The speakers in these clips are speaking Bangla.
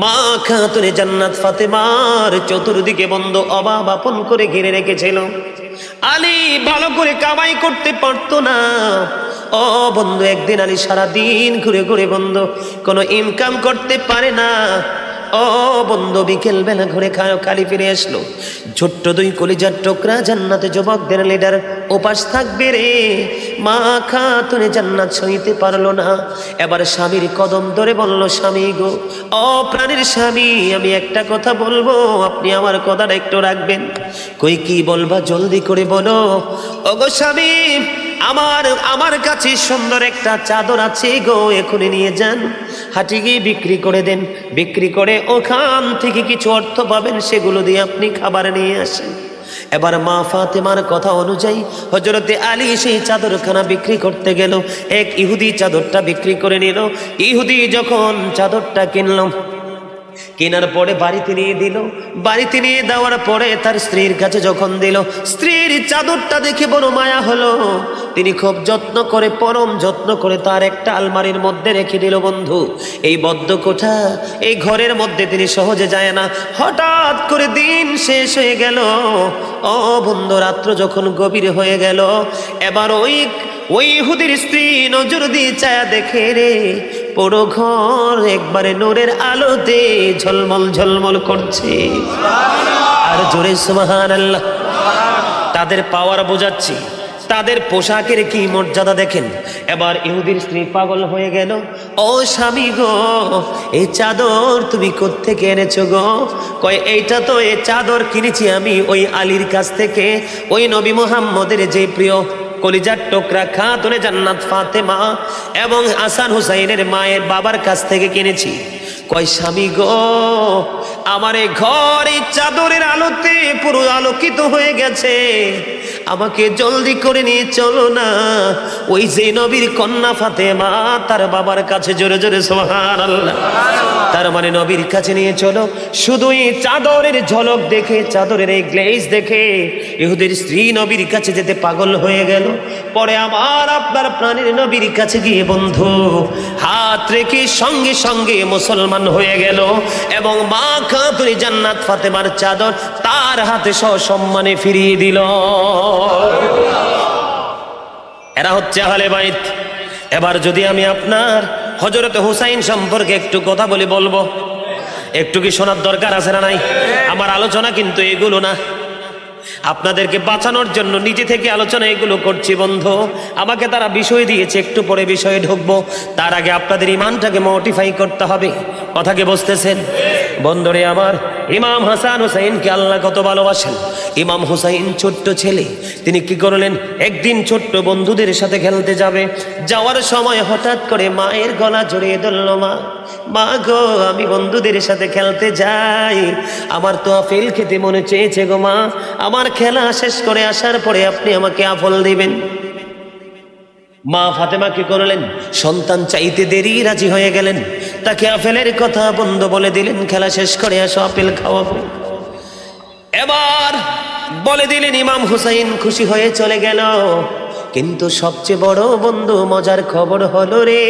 মা খাতুনে জান্নাত ফাতেমার চতুর্দিকে বন্ধু অভাব আপন করে ঘিরে রেখেছিল। আলী ভালো করে কামাই করতে পারতো না। ও বন্ধু, একদিন আলী সারাদিন ঘুরে ঘুরে বন্ধু কোনো ইনকাম করতে পারে না। ও বন্ধু, বিকেল বেলা ঘুরে খালি ফিরে আসলো। ছোট্ট দুই কলিজার টুকরা জান্নাতে যুবকদের লিডার উপাস থাকবে রে। মা খাতুনে জান্নাত সইতে পারলো না। এবার স্বামীর কদম ধরে বলল, স্বামী গো, ও প্রাণের স্বামী, আমি একটা কথা বলবো, আপনি আমার কথাটা একটু রাখবেন। কই কি বলবা, জলদি করে বলো। ওগো স্বামী, আমার কাছে সুন্দর একটা চাদর আছে গো, এখনই নিয়ে যান, হাটে গিয়ে বিক্রি করে দেন। বিক্রি করে ওখান থেকে কিছু অর্থ পাবেন, সেগুলো দিয়ে আপনি খাবার নিয়ে আসেন। এবার মা ফাতেমার কথা অনুযায়ী হযরতে আলী সেই চাদরখানা বিক্রি করতে গেল। এক ইহুদি চাদরটা বিক্রি করে নিল। ইহুদি যখন চাদরটা কিনল, কেনার পরে বাড়িতে নিয়ে দিল। বাড়িতে নিয়ে দেওয়ার পরে তার স্ত্রীর কাছে যখন দিল, স্ত্রীর চাদরটা দেখে বড় মায়া হলো। তিনি খুব যত্ন করে, পরম যত্ন করে তার একটা আলমারির মধ্যে রেখে দিল। বন্ধু, এই বদ্ধ কোঠা, এই ঘরের মধ্যে তিনি সহজে যায় না। হঠাৎ করে দিন শেষ হয়ে গেল। ও বন্ধু, রাত্র যখন গভীর হয়ে গেল, এবার ওই ইহুদির স্ত্রী নজর দিয়ে চায়া দেখে রে, পুরো ঘর একবারে নূরের আলোতে ঝলমল ঝলমল করছে। আর জোরে সুবহানাল্লাহ। তাদের পাওয়ার বোঝাচ্ছি, তাদের পোশাকের কি মর্যাদা দেখেন। এবার ইহুদির স্ত্রী পাগল হয়ে গেল। ও স্বামী গো, এই চাদর তুমি কোত্থেকে এনেছো গো? কয়, এইটা তো এই চাদর কিনেছি আমি ওই আলীর কাছ থেকে, ওই নবী মুহাম্মদের যে প্রিয় কলিজার টুকরা খাতুনে জান্নাত ফাতেমা এবং হাসান হুসাইনের মায়ের বাবার কাছ থেকে কিনেছি। কয়, স্বামী গো, আমার এই ঘর এই চাদরের আলোতে পুরো আলোকিত হয়ে গেছে, আমাকে জলদি করে নিয়ে চলো না ওই যে নবীর কন্যা ফাতেমা তার বাবার কাছে। জোরে জোরে সুবহানাল্লাহ। তার মানে নবীর কাছে নিয়ে চলো। শুধু এই চাদরের ঝলক দেখে, চাদরের এই গ্লেজ দেখে ইহুদির স্ত্রী নবীর কাছে যেতে পাগল হয়ে গেল। পরে আমার আপনার প্রাণের নবীর কাছে গিয়ে বন্ধু হাত রেখে সঙ্গে সঙ্গে মুসলমান হয়ে গেল এবং মা খাতুনে জান্নাত ফাতেমার চাদর তার হাতে সসম্মানে ফিরিয়ে দিল। এরা হচ্ছে আহলে বাইত। এবার যদি আমি আপনার হযরত হুসাইন সম্পর্কে একটু কথা বলবো, একটু কি শোনার দরকার আছে না নাই? আমার আলোচনা কিন্তু এগুলো না, আপনাদেরকে বাঁচানোর জন্য নিজে থেকে আলোচনা এগুলো করছি। বন্ধু, আমাকে তারা বিষয় দিয়েছে, একটু পরে বিষয়ে ঢুকবো। তার আগে আপনাদের ইমানটাকে মোটিফাই করতে হবে। কথাকে বুঝতেছেন? বন্ধুরে আমার, ইমাম হাসান হুসাইনকে আল্লাহ কত ভালোবাসেন। ইমাম হুসাইন ছোট্ট ছেলে, তিনি কি করলেন, একদিন ছোট্ট বন্ধুদের সাথে খেলতে যাবে। যাওয়ার সময় হঠাৎ করে মায়ের গলা জড়িয়ে ধরল। মা গো, আমি বন্ধুদের সাথে খেলতে যাই, আমার তো আপেল খেতে মনে চেয়েছে গো মা, আমার খেলা শেষ করে আসার পরে আপনি আমাকে আপেল দিবেন। মা ফাতেমা কি করলেন, সন্তান চাইতে দেরি রাজি হয়ে গেলেন। তাকে আপেলের কথা বন্ধু বলে দিলেন, খেলা শেষ করে আসো, আপেল খাওয়াবো। এবার বলে দিলেন, ইমাম হুসাইন খুশি হয়ে চলে গেল। কিন্তু সবচেয়ে বড় বন্ধু মজার খবর হলো রে,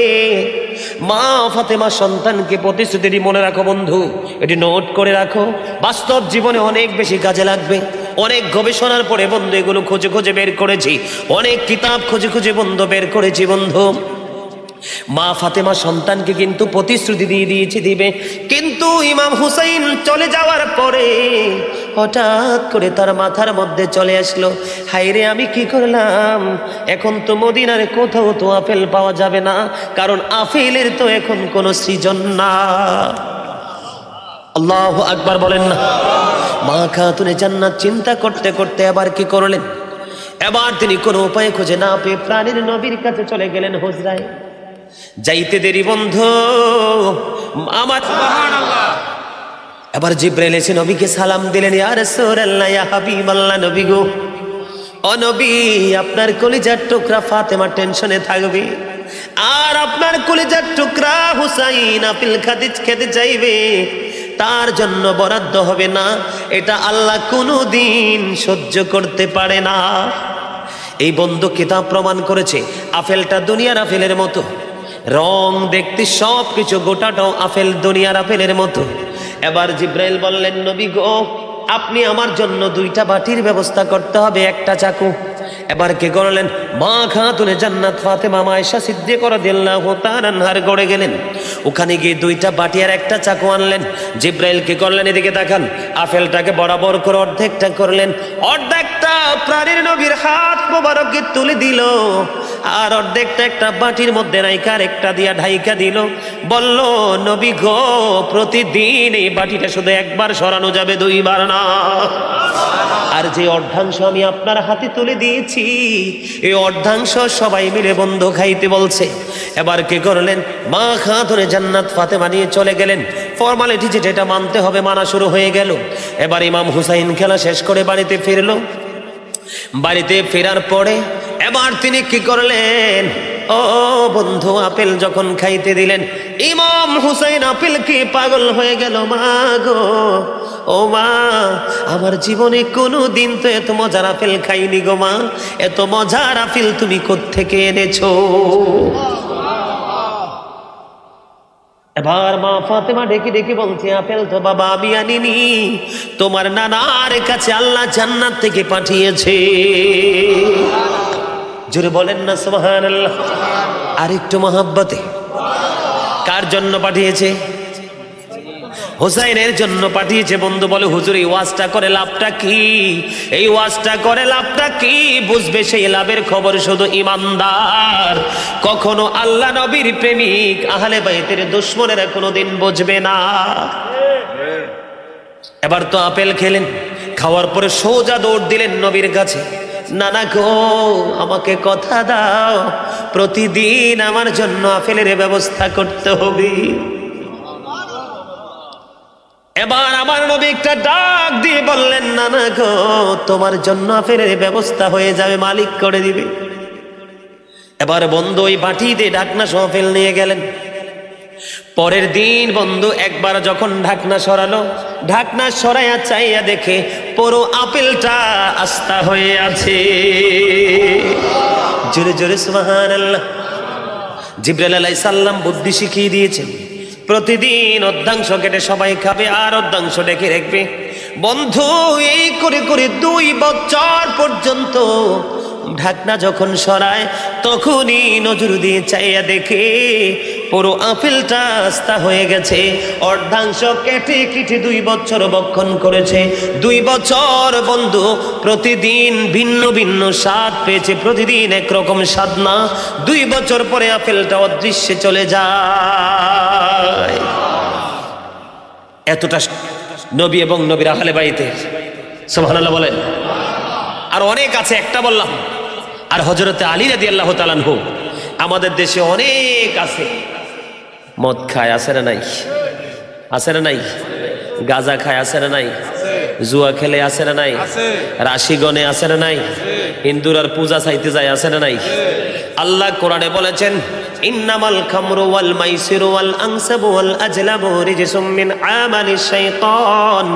মা ফাতেমা সন্তানকে প্রতিশ্রুতি, মনে রাখো বন্ধু, এটি নোট করে রাখো, বাস্তব জীবনে অনেক বেশি কাজে লাগবে। অনেক গবেষণার পরে বন্ধু এগুলো খুঁজে খুঁজে বের করেছি, অনেক কিতাব খুঁজে খুঁজে বন্ধু বের করেছি। বন্ধু, মা ফাতেমা সন্তানকে কিন্তু প্রতিশ্রুতি দিয়ে দিয়েছে দিবে, কিন্তু ইমাম হুসাইন চলে যাওয়ার পরে হঠাৎ করে তার মাথার মধ্যে চলে আসলো, হায়রে আমি কি করলাম, এখন তো মদিনার কোথাও তো আপেল পাওয়া যাবে না, কারণ আপেলের তো এখন কোনো সৃজন না। আল্লাহু আকবার বলেন না। মা খাতুনে জান্নাত চিন্তা করতে করতে আবার কি করলেন, এবার তিনি কোনো উপায় খুঁজে না পেয়ে প্রাণের নবীর কাছে চলে গেলেন হুজরায়। যাইতে দেরি বন্ধু আমার, সুবহানাল্লাহ। এবার জিবরাইল এসে নবীকে সালাম দিলেন, ইয়া রাসূলুল্লাহ, ইয়া হাবিবাল্লাহ, নবী গো, ও নবী, আপনার কলিজার টুকরা ফাতেমা টেনশনে থাকবে, আর আপনার কলিজার টুকরা হুসাইন আপেল খেতে চাইবে, তার জন্য বরাদ্দ হবে না, এটা আল্লাহ কোনোদিন সহ্য করতে পারে না। এই বন্ধু কিতাব প্রমাণ করেছে, আপেলটা দুনিয়ার আপেলের মতো, রং দেখতে সব কিছু গোটাটাও আপেল, দুনিয়ার আপেলের মতো। এবার জিব্রাইল বললেন, নবী গো, আপনি আমার জন্য 2টা বাটির ব্যবস্থা করতে হবে, একটা চাকু। এবার কে করলেন? মা খাতুনে জান্নাত ফাতেমা আয়েশা সিদ্দিকা রাদিয়াল্লাহু তাআলা আনহার গড়ে গেলেন, ওখানে গিয়ে 2টা বাটি আর একটা চাকু আনলেন। জিব্রাইল কে করলেন? এদিকে তাকান, আপেলটাকে বরাবর করে অর্ধেকটা করলেন, অর্ধেকটা প্রাণের নবীর হাত মোবারকে তুলে দিল, আর অর্ধেকটা একটা বাটির মধ্যে রাইখা একটা দিয়া ঢাইকা দিল। বলল, নবী গো, প্রতিদিন এই বাটিটা শুধু একবার সরানো যাবে, 2বার না। আর যে অর্ধাংশ আমি আপনার হাতে তুলে দিয়েছি, এই অর্ধাংশ সবাই মিলে বন্ধু খাইতে বলছে। এবার কে করলেন? মা খাতুনে জান্নাত ফাতেমা নিয়ে চলে গেলেন। ফর্মালিটি যেটা মানতে হবে মানা শুরু হয়ে গেল। এবার ইমাম হুসাইন খেলা শেষ করে বাড়িতে ফিরলো। বাড়িতে ফেরার পরে এবার তিনি কি করলেন? ও বন্ধু, আপেল যখন খাইতে দিলেন, ইমাম হুসাইন আপেল খেয়ে পাগল হয়ে গেল। মা গো, ও মা, আমার জীবনে কোনো দিন তো এত মজার আপেল খাইনি গো মা, এত মজার আপেল তুমি কোত্থেকে এনেছো? এবার মা ফাতেমা ডেকে ডেকে বলছে, আপেল তো বাবা আমি আনিনি, তোমার নানার কাছে আল্লাহ জান্নাত থেকে পাঠিয়েছে। জোরে বলেন না সুবহানাল্লাহ। আর একটু মহব্বতে, কার জন্য পাঠিয়েছে? হুসাইনের জন্য পাঠিয়েছে। বন্ধু বলে, হুজুর এই ওয়াজটা করে লাভটা কি? এই ওয়াজটা করে লাভটা কি? বুঝবে সেই লাভের খবর শুধু ইমানদার, কখনো আল্লাহ নবীর প্রেমিক আহলে বাইতের দুশমনেরা কোনোদিন বুঝবে না। এবার তো আপেল খেলেন, খাওয়ার পরে সোজা দৌড় দিলেন নবীর কাছে, নানা গো, আমাকে কথা দাও, প্রতিদিন আমার জন্য আপেলের ব্যবস্থা করতে হবে। এবার আমার নবী একটা ডাক দিয়ে বললেন, নানা গো, তোমার জন্য আপেলের ব্যবস্থা হয়ে যাবে, মালিক করে দিবে। এবার বন্ধু ওই বাটি দিয়ে ঢাকনা সহ আপেল নিয়ে গেলেন। পরের দিন বন্ধু একবার যখন ঢাকনা সরালো, ঢাকনা সরাইয়া চাইয়া দেখে পুরো আপেলটা আস্তা হয়ে আছে। জোরে জোরে সুবহানাল্লাহ। জিবরাইল আলাইহিস সালাম বুদ্ধি শিখিয়ে দিয়েছেন, প্রতিদিন অর্ধাংশ কেটে সবাই খাবে আর অর্ধাংশ রেখে রাখবে। বন্ধু এই করে করে 2 বছর পর্যন্ত ঢাকনা যখন সরায় তখনই নজর দিয়ে চাইয়া দেখে পুরো আপেলটা আস্তা হয়ে গেছে। অর্ধাংশ কেটে কেটে 2 বছর বক্ষণ করেছে। 2 বছর বন্ধু প্রতিদিন ভিন্ন ভিন্ন স্বাদ পেয়েছে, প্রতিদিন একরকম স্বাদ না। 2 বছর পরে আপেলটা অদৃশ্যে চলে যায়। এতটা নবী এবং নবীর আহলে বাইতে, সুবহানাল্লাহ বলেন। আর অনেক আছে, একটা বললাম। আর হযরতে আলী রাদিয়াল্লাহু তাআলা আনহু, আমাদের দেশে অনেক আছে, মদ খায়, আছে না নাই? আছে না নাই? গাঁজা খায়, আছে না নাই? জুয়া খেলে, আছে না নাই? রাশি গণে, আছে না নাই? হিন্দুরার পূজা চাইতে যায়, আছে না নাই? আল্লাহ কোরআনে বলেছেন, ইন্নামাল খামরু ওয়াল মাইসিরু ওয়াল আনসাবু ওয়াল আজলামু রিজসুম মিন আমালিশ শাইতান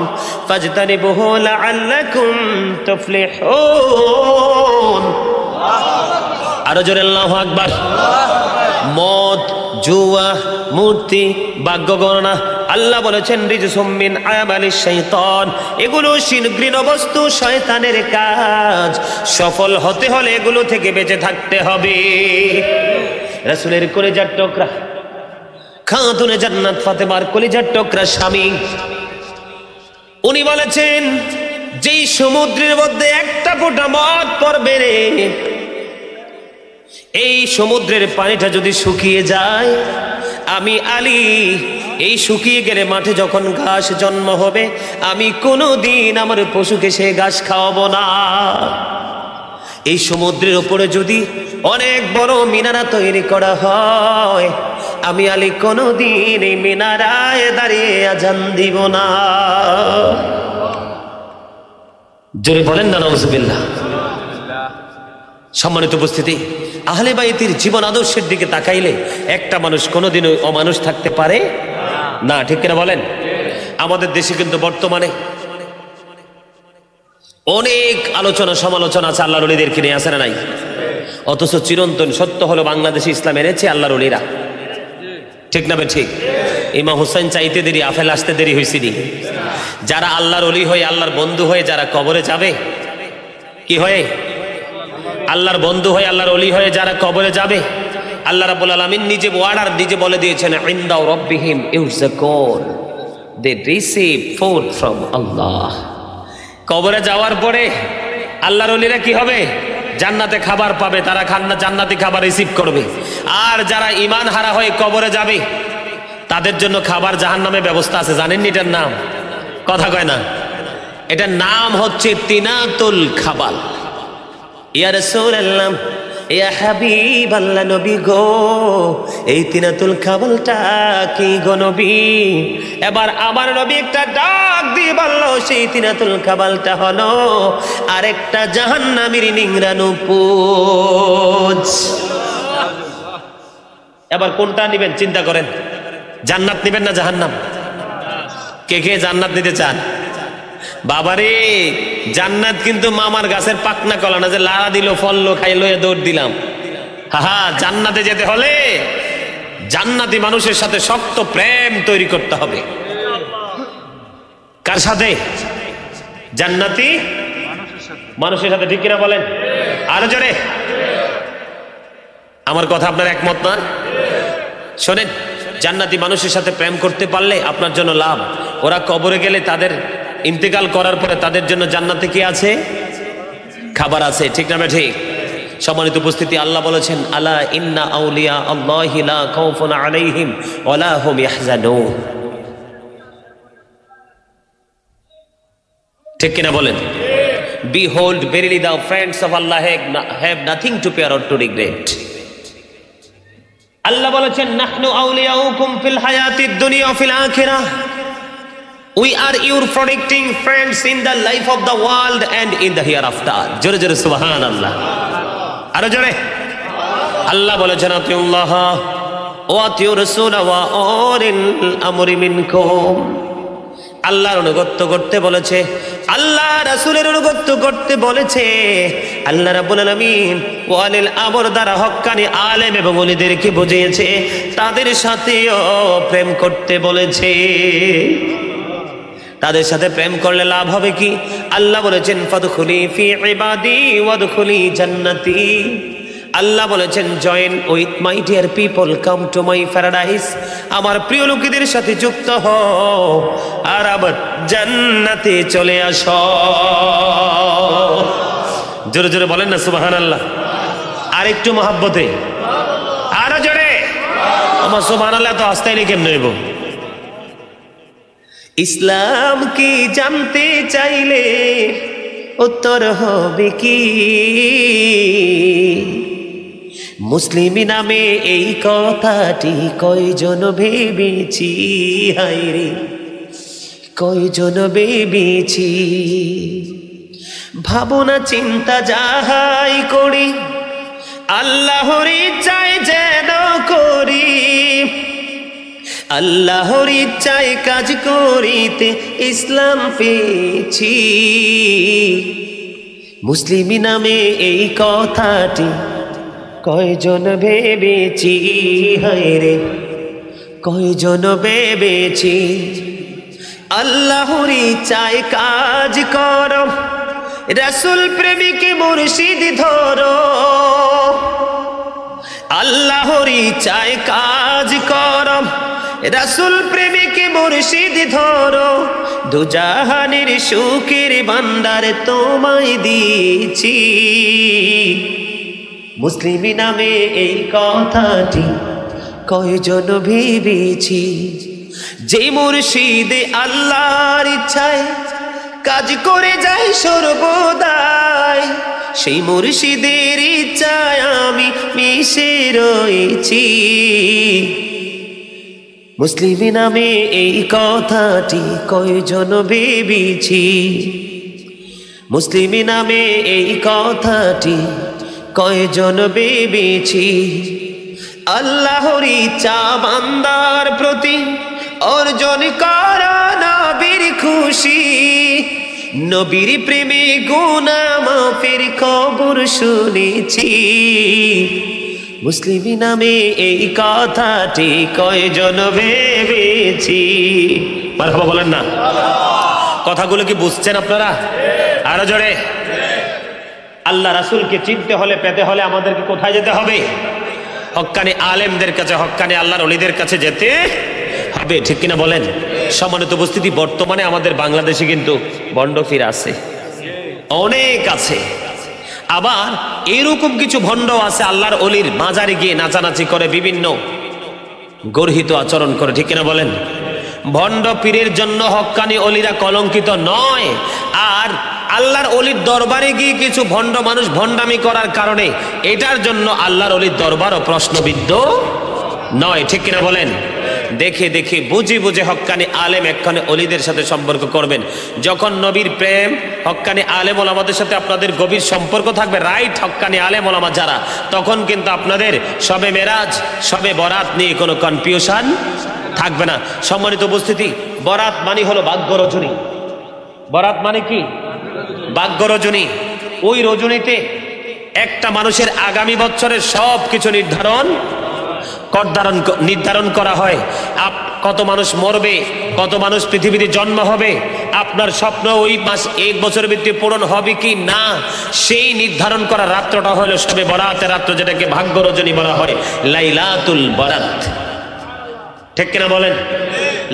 ফাজতানিবুহু লাআল্লাকুম তুফলিহুন। আরো জোরে আল্লাহু আকবার। মদ, জুয়া, মূর্তি, ভাগ্য গণনা, আল্লাহ বলেছেন রিজসুম মিন আমালিশ শাইতান, এগুলো ঘৃণ বস্তু, শয়তানের কাজ। সফল হতে হলে এগুলো থেকে বেঁচে থাকতে হবে। রাসূলের কলিজার টুকরা খাতুনে জান্নাত ফাতেমার কলিজার টুকরা স্বামী, উনি বলেছেন, যেই সমুদ্রের মধ্যে একটা ফোঁটা মদ পড়বে রে, এই সমুদ্রের পানিটা যদি শুকিয়ে যায়, আমি আলী এই শুকিয়ে গেলে মাঠে যখন ঘাস জন্ম হবে, আমি কোনোদিন আমার পশুকে সে ঘাস খাওয়াবো না। এই সমুদ্রের উপরে যদি অনেক বড় মিনারা তৈরি করা হয়, আমি আলী কোনোদিন এই মিনারায় দাঁড়িয়ে আজান দিব না। জোরে বলেন না নাউজুবিল্লাহ। সম্মানিত উপস্থিতি, আহলে বাইতের জীবন আদর্শের দিকে তাকাইলে একটা মানুষ কোনোদিনও অমানুষ থাকতে পারে না, ঠিক কিনা বলেন? আমাদের দেশে কিন্তু বর্তমানে অনেক আলোচনা সমালোচনা আছে আল্লাহর ওলিদেরকে নিয়ে, আছে না নাই? অথচ চিরন্তন সত্য হলো বাংলাদেশে ইসলাম এনেছে আল্লাহর ওলিরা। ঠিক না ঠিক? ইমাম হুসাইন চাইতে দেরি, আফেল আসতে দেরি হয়েছিনি। যারা আল্লাহর ওলি হয়ে, আল্লাহর বন্ধু হয়ে যারা কবরে যাবে, কি হয়ে? আল্লাহর বন্ধু হয়ে, আল্লাহর ওলি হয়ে যারা কবরে যাবে, আল্লাহ রাব্বুল আলামিন নিজে ওয়ার্ডার নিজে বলে দিয়েছেন, ইনদা রাব্বিহিম ইউরযাকুন, দে রিসিভ ফুড ফ্রম আল্লাহ। কবরে যাওয়ার পরে আল্লাহর ওলিরা কি হবে? জান্নাতে খাবার পাবে, তারা জান্নাতি খাবার রিসিভ করবে। আর যারা ঈমান হারা হয়ে কবরে যাবে তাদের জন্য খাবার জাহান্নামে ব্যবস্থা আছে। জানেন এটার নাম? কথা কয় না। এটার নাম হচ্ছে তিনাতুল খাবাল। ইয়া রাসূলুল্লাহ, ইয়া হাবিবাল্লাহ, নবী গো, এই তিনাতুল খাবালটা কি গো নবী? এবার আমার নবী একটা ডাক দিয়ে বলল, সেই তিনাতুল খাবালটা হলো আরেকটা জাহান্নামীর নিংড়ানো পুঁজ। এবার কোনটা নেবেন চিন্তা করেন, জান্নাত নেবেন না জাহান্নাম? কে কে জান্নাত নিতে চান? বাবারে, জান্নাত কিন্তু মামার গাছের পাকনা কলা না যে লাড়া দিল, ফললো, খাইলো, দৌড় দিলাম। হা, জান্নাতে যেতে হলে জান্নাতি মানুষের সাথে শক্ত প্রেম তৈরি করতে হবে। কার সাথে? জান্নাতি মানুষের সাথে। ঠিক কিনা বলেন? আরো জোরে। আমার কথা আপনার একমত না? শোনেন, জান্নাতি মানুষের সাথে প্রেম করতে পারলে আপনার জন্য লাভ। ওরা কবরে গেলে, তাদের ইন্তেকাল করার পরে তাদের জন্য জান্নাতে কি আছে? খাবার আছে। ঠিক না ঠিক? সম্মানিত উপস্থিতি, আল্লাহ বলেছেন, আলা ইন্না আউলিয়া আল্লাহি লা খাউফুন আলাইহিম ওয়া লা হুম ইয়াহজানুন। ঠিক কিনা বলেন? Behold, verily the friends of Allah have nothing to fear or to regret. আল্লাহ বলেছেন, নাহনু আউলিয়াউকুম ফিল হায়াতিদ দুনিয়া ওয়া feel আখিরাহ। We are your protecting friends in the life of the world and in the hereafter. জোরে জোরে সুবহানাল্লাহ। আরো জোরে। আল্লাহ বলেছেন, আতিউল্লাহ ওয়া আতিউর রাসূল ওয়া উলিল আমরি মিনকুম। আল্লাহর অনুগত্য করতে বলেছে, আল্লাহ রাসূলের অনুগত্য করতে বলেছে। আল্লাহ রাব্বুল আলামিন ওয়ালিল আমর দ্বারা হক্কানি আলেম এবং ওলিদেরকে বুঝিয়েছে, তাদের সাথেও প্রেম করতে বলেছে। তাদের সাথে প্রেম করলে লাভ হবে কি? আল্লাহ বলেছেন, ফাদখুলি ফি ইবাদি ওয়াদখুলি জান্নাতি। আল্লাহ বলেছেন, join with my dear people, come to my paradise. আমার প্রিয় লোকেদের সাথে যুক্ত হও আর আবার জান্নাতে চলে আসো। জোরে জোরে বলেন না সুবহানাল্লাহ। আর একটু মহব্বতে, আরো জোরে। আমার সুবহানাল্লাহ তো আস্তাইলে কেমনে হইব? ইসলাম কি জানতে চাইলে উত্তর হবে কি? মুসলিম নামে এই কথাটি কয়জন ভেবেছি, হায়রে কয়জন ভেবেছি। ভাবনা চিন্তা যাহাই করি, আল্লাহর ইচ্ছায় যেন করি। আল্লাহর ইচ্ছায় কাজ করিতে ইসলাম পেয়েছি। মুসলিম নামে এই কথাটি কয়জন ভেবেছি, হায়রে কয়জন ভেবেছি। আল্লাহর ইচ্ছায় কাজ করো, রাসূল প্রেমিক মুর্শিদ ধরো। আল্লাহর ইচ্ছায় কাজ করো, রাসূল প্রেমিক মুর্শিদ ধরো। দুজাহানের সুখের ভান্ডার তোমায় দিয়েছি। মুসলিম নামে এই কথাটি কয়জন ভেবেছি। যে মুর্শিদ আল্লাহর ইচ্ছায় কাজ করে যায় সর্বদাই, সেই মুর্শিদের ইচ্ছায় আমি মিশে রয়েছি। মুসলিম নামে এই কথাটি কয়জন ভেবেছি। মুসলিম নামে এই কথাটি কয়জন ভেবেছি। আল্লাহর ইচ্ছা বান্দার প্রতি অর্জন করা নবীর খুশি। নবীর প্রেমে গুনাহ মাফের খবর শুনেছি। মুসলিমি নামে এই কথাটি কয়জন ভেবেছি। মারহাবা বলেন না। কথাগুলো কি বুঝছেন আপনারা? আরো জোরে। আল্লাহ রাসূলকে চিনতে হলে, পেতে হলে আমাদেরকে কোথায় যেতে হবে? হক্কানি আলেমদের কাছে, হক্কানি আল্লাহর ওলিদের কাছে যেতে হবে, ঠিক কিনা বলেন? সম্মানিত উপস্থিতি, বর্তমানে আমাদের বাংলাদেশে কিন্তু ভণ্ডফির আছে, অনেক আছে। আবার এরকম কিছু ভণ্ড আছে আল্লাহর ওলির মাজারে গিয়ে নাচানাচি করে, বিভিন্ন গর্হিত আচরণ করে, ঠিক কিনা বলেন? ভণ্ড পীরের জন্য হক্কানি ওলিরা কলঙ্কিত নয়, আর আল্লাহর ওলির দরবারে গিয়ে কিছু ভণ্ড মানুষ ভণ্ডামি করার কারণে এটার জন্য আল্লাহর ওলির দরবারও প্রশ্নবিদ্ধ নয়, ঠিক কিনা বলেন? দেখে দেখে বুঝে বুঝে হক্কানি আলেম এক্ষণে ওলিদের সাথে সম্পর্ক করবেন। যখন নবীর প্রেম, হক্কানি আলেম ওলামাদের সাথে আপনাদের গভীর সম্পর্ক থাকবে, রাইট হক্কানি আলেম ওলামা যারা, তখন কিন্তু আপনাদের শবে মেরাজ, শবে বরাত নিয়ে কোনো কনফিউশন থাকবে না। সম্মানিত উপস্থিতি, বরাত মানে হলো ভাগ্য রজনী। বরাত মানে কি? ভাগ্য রজনী। ওই রজনীতে একটা মানুষের আগামী বছরের সব কিছু নির্ধারণ করা হয়। কত মানুষ মরবে, কত মানুষ পৃথিবীতে জন্ম হবে, আপনার স্বপ্ন ওই মাস এক বছরের ভিত্তি পূরণ হবে কি না, সেই নির্ধারণ করা রাত্রটা হলো শবে বরাতের রাত্র, যেটাকে ভাগ্য রজনী বলা হয়, লাইলাতুল বরাত, ঠিক কিনা বলেন?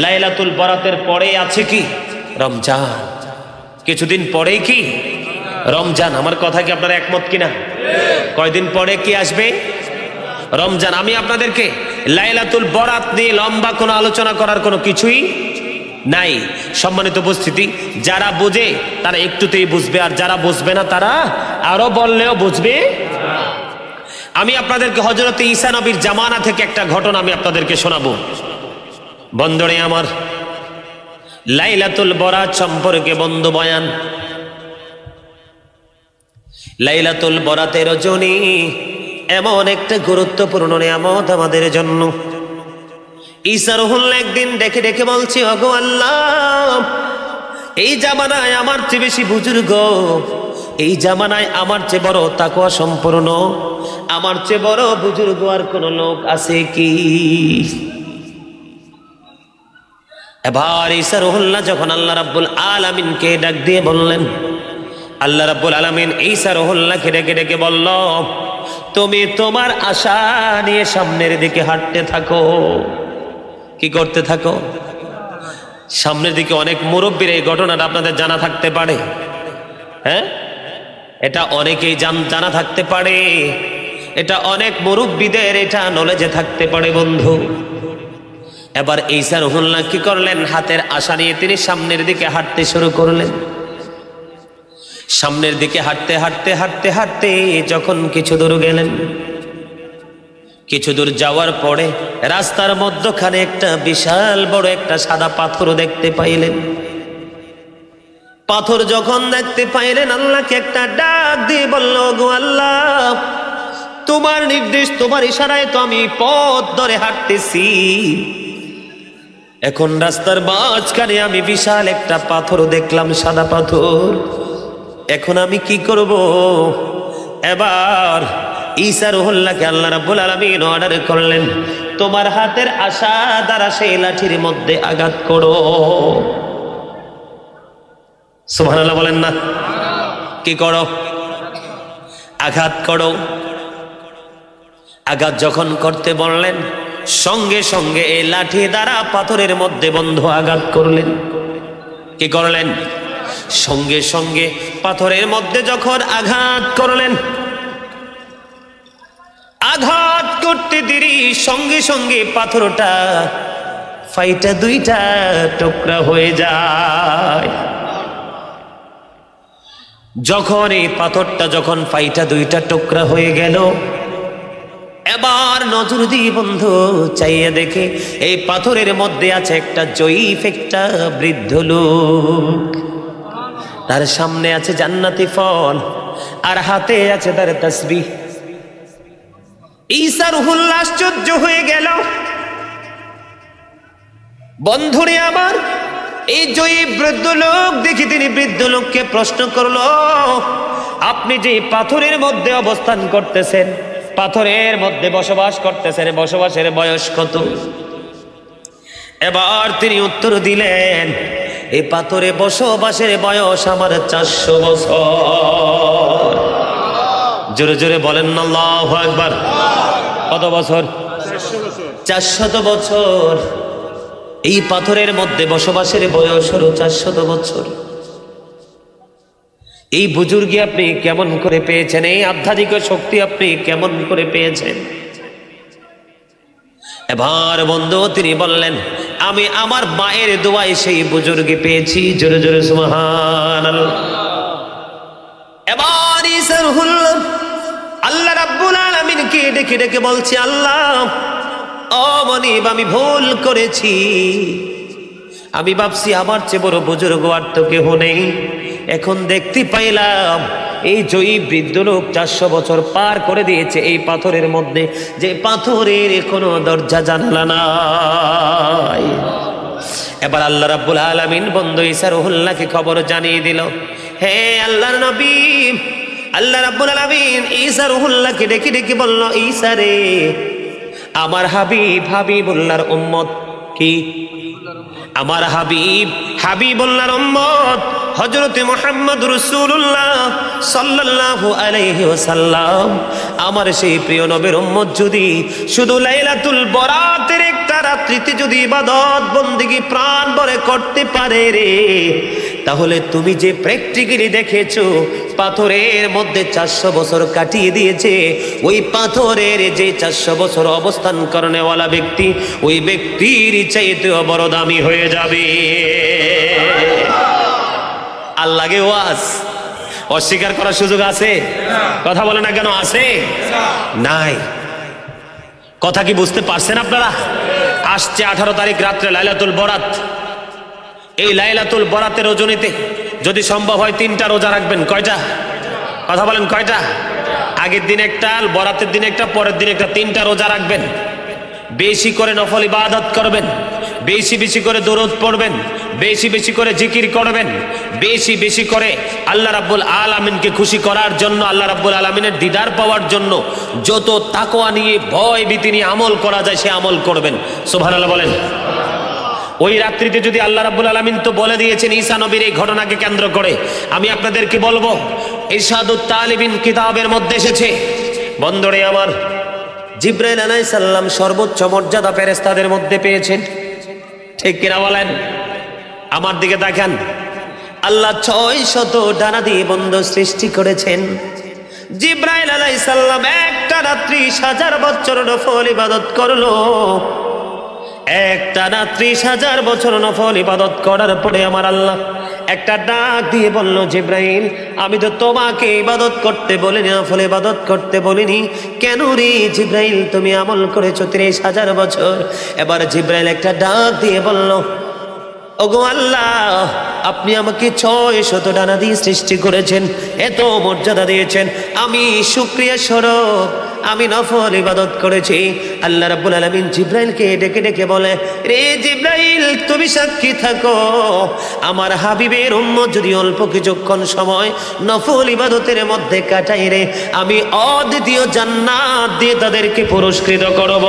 লাইলাতুল বরাতের পরে আছে কি? রমজান। কিছুদিন পরেই কি রমজান। আমার কথা কি আপনারা একমত কিনা? কয়দিন পরে কি আসবে? রমজান। আমি আপনাদেরকে লাইলাতুল বরাত নিয়ে লম্বা কোনো আলোচনা করার কোনো কিছুই নাই। সম্মানিত উপস্থিতি, যারা বোঝে তারা একটুতেই বুঝবে, আর যারা বুঝবে না তারা আরো বললেও বুঝবে। আমি আপনাদেরকে হযরত ঈসা নবীর জামানা থেকে একটা ঘটনা আমি আপনাদেরকে শোনাবো। বন্ধুরে আমার, লাইলাতুল বরাত সম্পর্কে বন্ধু বয়ান। লাইলাতুল বরাতের রজনী এমন একটা গুরুত্বপূর্ণ নিয়ামত আমাদের জন্য। ঈসা রুহুল্লাহ একদিন ডেকে ডেকে বলছে, ওগো আল্লাহ, এই জামানায় আমার চেয়ে বেশি বুজুর্গ, এই জামানায় আমার চেয়ে বড় তাকওয়া সম্পূর্ণ, আমার চেয়ে বড় বুজুর্গ আর কোন লোক আছে কি? এবার ঈসা রুহুল্লাহ যখন আল্লাহ রাব্বুল আলামিনকে ডাক দিয়ে বললেন, আল্লাহ রাব্বুল আলামিন ঈসা রুহুল্লাহকে ডেকে ডেকে বলল, তুমি তোমার আশা নিয়ে সামনের দিকে হাঁটতে থাকো। কি করতে থাকো? সামনের দিকে। অনেক মুরব্বীর এই ঘটনাটা আপনাদের জানা থাকতে পারে, হ্যাঁ, এটা অনেকেই জানা থাকতে পারে, এটা অনেক মুরব্বীদের এটা নলেজে থাকতে পারে বন্ধু। এবার ঈসা রুহুল্লাহ কি করলেন? হাতের আশা নিয়ে তিনি সামনের দিকে হাঁটতে শুরু করলেন। সামনের দিকে হাঁটতে হাঁটতে হাঁটতে হাঁটতে যখন কিছু দূর গেলেন, কিছু দূর যাওয়ার পরে রাস্তার মধ্যখানে একটা বিশাল বড় একটা সাদা পাথর দেখতে পাইলেন। পাথর যখন দেখতে পাইলেন, আল্লাহকে একটা ডাক দিয়ে বলল, গো আল্লাহ, তোমার নির্দেশ, তোমার ইশারায় তো আমি পথ ধরে হাঁটতেছি, এখন রাস্তার মাঝখানে আমি বিশাল একটা পাথর দেখলাম, সাদা পাথর, এখন আমি কি করব? এবার ঈসা রুহুল্লাহকে আল্লাহ রাব্বুল আলামিন অর্ডার করলেন, তোমার হাতের আশা দ্বারা সেই লাঠির মধ্যে আঘাত করো। সুবহানাল্লাহ বলেন না? কি করো? আঘাত করো। আঘাত যখন করতে বললেন, সঙ্গে সঙ্গে এই লাঠি দ্বারা পাথরের মধ্যে বন্ধু আঘাত করলেন। কি করলেন? সঙ্গে সঙ্গে পাথরের মধ্যে যখন আঘাত করলেন, আঘাত করতে দেরি, সঙ্গে সঙ্গে পাথরটা ফাইটা দুইটা টুকরা হয়ে যায়। যখন এই পাথরটা যখন ফাইটা দুইটা টুকরা হয়ে গেল, এবার নজর দিয়ে বন্ধু চাইয়া দেখে এই পাথরের মধ্যে আছে একটা জয়ীফ, একটা বৃদ্ধ লোক, তার সামনে আছে জান্নাতি ফল, আর হাতে আছে তার তাসবিহ। ঈসা রুহুল্লাহ আশ্চর্য হয়ে গেল। বন্ধুরে আমার, এই জয়ীফ বৃদ্ধ লোক দেখি তিনি বৃদ্ধ লোককে প্রশ্ন করলো, আপনি যে পাথরের মধ্যে অবস্থান করতেছেন, পাথরের মধ্যে বসবাস করতেছেন, বসবাসের বয়স কত? এবার তিনি উত্তর দিলেন, এই পাথরে বসবাসের বয়স আমার 400 বছর। জোরে জোরে বলেন না আল্লাহু আকবার। কত বছর? 400 বছর। এই পাথরের মধ্যে বসবাসের বয়স হলো 400 বছর। এই বুজুর্গি আপনি কেমন করে পেয়েছেন? এই আধ্যাত্মিক শক্তি আপনি কেমন করে পেয়েছেন? এবার বন্ধু তিনি বললেন, আমি আমার মায়ের দোয়ায় সেই বুজুর্গি পেয়েছি। জোরে জোরে সুবহানাল্লাহ। এবার ঈসা রূহুল্লাহ আল্লাহ রাব্বুল আলামিনকে ডেকে ডেকে বলছে, আল্লাহ ও মনিব, আমি ভুল করেছি। আমি ভাবছি আমার চেয়ে বড় বুজুর্গ আর তো কেহ নেই। এখন দেখতে পাইলাম এই জয়ী বৃদ্ধ লোক 400 বছর পার করে দিয়েছে এই পাথরের মধ্যে, যে পাথরের কোনো দরজা জানালা নাই। এবার আল্লাহ রাব্বুল আলামিন বন্ধু ঈসা রূহুল্লাহকে খবর জানিয়ে দিল, হে আল্লাহর নবী, আল্লাহ রাব্বুল আলামিন ঈসা রূহুল্লাহকে ডেকে ডেকে বলল, ঈসা রে, আমার হাবিবুল্লাহর উম্মত কি? আমার হাবিবুল্লাহর উম্মত হযরতে মুহাম্মদ রাসূলুল্লাহ সাল্লাল্লাহু আলাইহি ওয়াসাল্লাম, আমার সেই প্রিয় নবীর উম্মত যদি শুধু লাইলাতুল বরাতের একটা রাত্রিতে যদি ইবাদত বন্দেগী প্রাণ ভরে করতে পারে রে, তাহলে তুমি যে প্র্যাকটিক্যালি দেখেছো পাথরের মধ্যে 400 বছর কাটিয়ে দিয়েছে, ওই পাথরের যে 400 বছর অবস্থান করনেওয়ালা ব্যক্তি, ওই ব্যক্তির চাইতেও বড় দামি হয়ে যাবে। আল্লাহকে ওয়াজ অস্বীকার করার সুযোগ আছে? কথা বলে না কেন? আছে? নাই। কথা কি বুঝতে পারছেন আপনারা? আসছে 18 তারিখ রাত্রে লাইলাতুল বরাত। এই লাইলাতুল বরাতের রজনীতে যদি সম্ভব হয় 3টা রোজা রাখবেন। কয়টা? কথা বলেন কয়টা? আগের দিন একটা, বরাতের দিন একটা, পরের দিন একটা, 3টা রোজা রাখবেন। বেশি করে নফল ইবাদত করবেন, বেশি বেশি করে দরুদ পড়বেন, বেশি বেশি করে জিকির করবেন, বেশি বেশি করে আল্লাহ রাব্বুল আলামিনকে খুশি করার জন্য, আল্লাহ রাব্বুল আলামিনের দিদার পাওয়ার জন্য যত তাকওয়া নিয়ে ভয় ভীতি নিয়ে আমল করা যায় সে আমল করবেন। সুবহানাল্লাহ বলেন। ওই রাত্রিতে যদি আল্লাহ রাব্বুল আলামিন তো বলে দিয়েছেন ঈসা নবীর এই ঘটনাকে কেন্দ্র করে, আমি আপনাদেরকে বলবো ইরশাদুত তালিবিন কিতাবের মধ্যে এসেছে, বন্ধুরে আমার, জিবরাইল আলাইহিস সালাম সর্বোচ্চ মর্যাদা ফেরেশতাদের মধ্যে পেয়েছেন। ঠিক কিনা বলেন? আমার দিকে দেখেন, আল্লাহ 600 ডানা দিয়ে বন্ধু সৃষ্টি করেছেন। জিবরাইল আলাইহিস সালাম একটা রাত্রি 1000 বছর নফল ইবাদত করলো। একটা রাত্রি 1000 বছর নফল ইবাদত করার পরে আমার আল্লাহ একটা ডাক দিয়ে বলল, জিবরাইল, আমি তো তোমাকে ইবাদত করতে বলিনি, নফল ইবাদত করতে বলিনি। কেন রে জিবরাইল, তুমি আমল করেছো 30,000 বছর। এবার জিবরাইল একটা ডাক দিয়ে বলল, ওগো আল্লাহ, আপনি আমাকে 600 ডানা দিয়ে সৃষ্টি করেছেন, এত মর্যাদা দিয়েছেন, আমি শুকরিয়া স্বরূপ আমি নফল ইবাদত করেছি। আল্লাহ রাব্বুল আলামিন জিবরাইলকে ডেকে ডেকে বলে, রে জিবরাইল, তুমি সাক্ষী থাকো, আমার হাবিবের উম্মত যদি অল্প কিছুক্ষণ সময় নফল ইবাদতের মধ্যে কাটাই রে, আমি অদ্বিতীয় জান্নাত দিয়ে তাদেরকে পুরস্কৃত করব।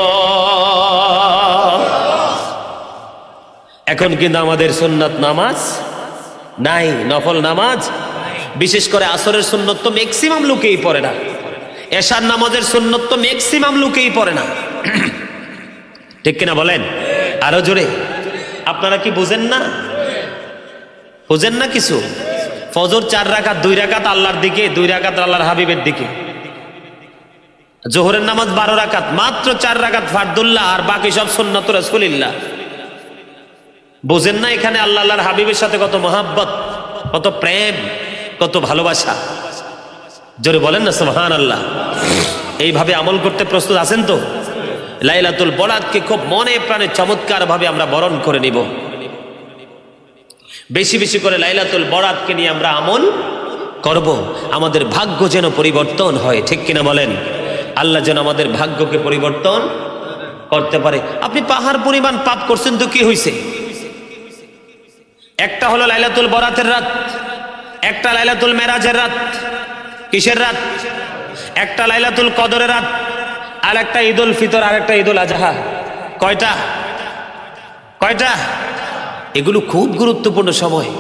এখন কিন্তু আমাদের সুন্নাত নামাজ নাই, নফল নামাজ, বিশেষ করে আসরের সুন্নত তো ম্যাক্সিমাম লোকেই পড়ে না, এশার নামাজের সুন্নত তো ম্যাক্সিমাম লোকেই পড়ে না। ঠিক কিনা বলেন? আরো জোরে। আপনারা কি বুঝেন না? বুঝেন না কিছু? ফজর 4 রাকাত, 2 রাকাত আল্লাহর দিকে, 2 রাকাত আল্লাহর হাবিবের দিকে। জোহরের নামাজ 12 রাকাত, মাত্র 4 রাকাত ফারদুল্লাহ, আর বাকি সব সুন্নাত রাসূলুল্লাহ। বুঝেন না এখানে আল্লাহ আল্লাহর হাবিবের সাথে কত মহাব্বত, কত প্রেম, কত ভালোবাসা? জোরে বলেন না সুবহানাল্লাহ। এইভাবে আমল করতে প্রস্তুত আছেন তো? লাইলাতুল বরাতকে খুব মনে প্রাণে চমৎকার ভাবে আমরা বরণ করে নিব। বেশি বেশি করে লাইলাতুল বরাতকে নিয়ে আমরা আমল করব, আমাদের ভাগ্য যেন পরিবর্তন হয়। ঠিক কিনা বলেন? আল্লাহ যেন আমাদের ভাগ্যকে পরিবর্তন করতে পারে। আপনি পাহাড় পরিমাণ পাপ করছেন তো কি হয়েছে? একটা হলো লাইলাতুল বরাতের রাত, একটা লাইলাতুল মেরাজের রাত। কিসের রাত? একটা লাইলাতুল কদরের রাত, আর একটা ঈদ উল ফিতর, আর একটা ঈদ উল আজহা। কয়টা? কয়টা? এগুলো খুব গুরুত্বপূর্ণ সময়,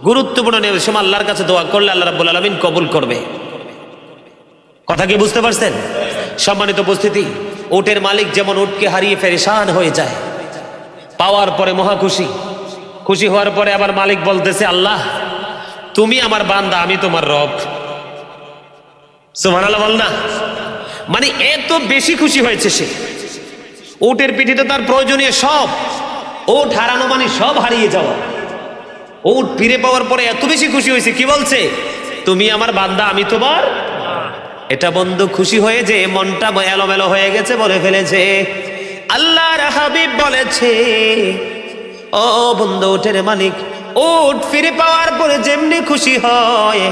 গুরুত্বপূর্ণ নিয়ে সময় আল্লাহর কাছে দোয়া করলে আল্লাহ রাব্বুল আলামিন কবুল করবে। কথা কি বুঝতে পারছেন? সম্মানিত উপস্থিতি, উটের মালিক যেমন উটকে হারিয়ে পেরেশান হয়ে যায়, পাওয়ার পরে মহা খুশি, খুশি হওয়ার পরে আবার মালিক বলতেছে, আল্লাহ তুমি আমার বান্দা, আমি তোমার রব। সুবহানাল্লাহ বল না। মানে এত বেশি খুশি হয়েছে সে, উটের পিঠিতে তার প্রয়োজনীয় সব, উট হারানো মানে সব হারিয়ে যাওয়া। উট ফিরে পাওয়ার পরে এত বেশি খুশি হয়েছে, কি বলছে? তুমি আমার বান্দা, আমি তোমার। এটা বন্ধু খুশি হয়ে যে মনটা এলোমেলো হয়ে গেছে বলে ফেলেছে। আল্লাহর হাবিব বলেছে, ও বন্ধু, উটের মালিক উট ফিরে পাওয়ার পরে যেমনি খুশি হয়,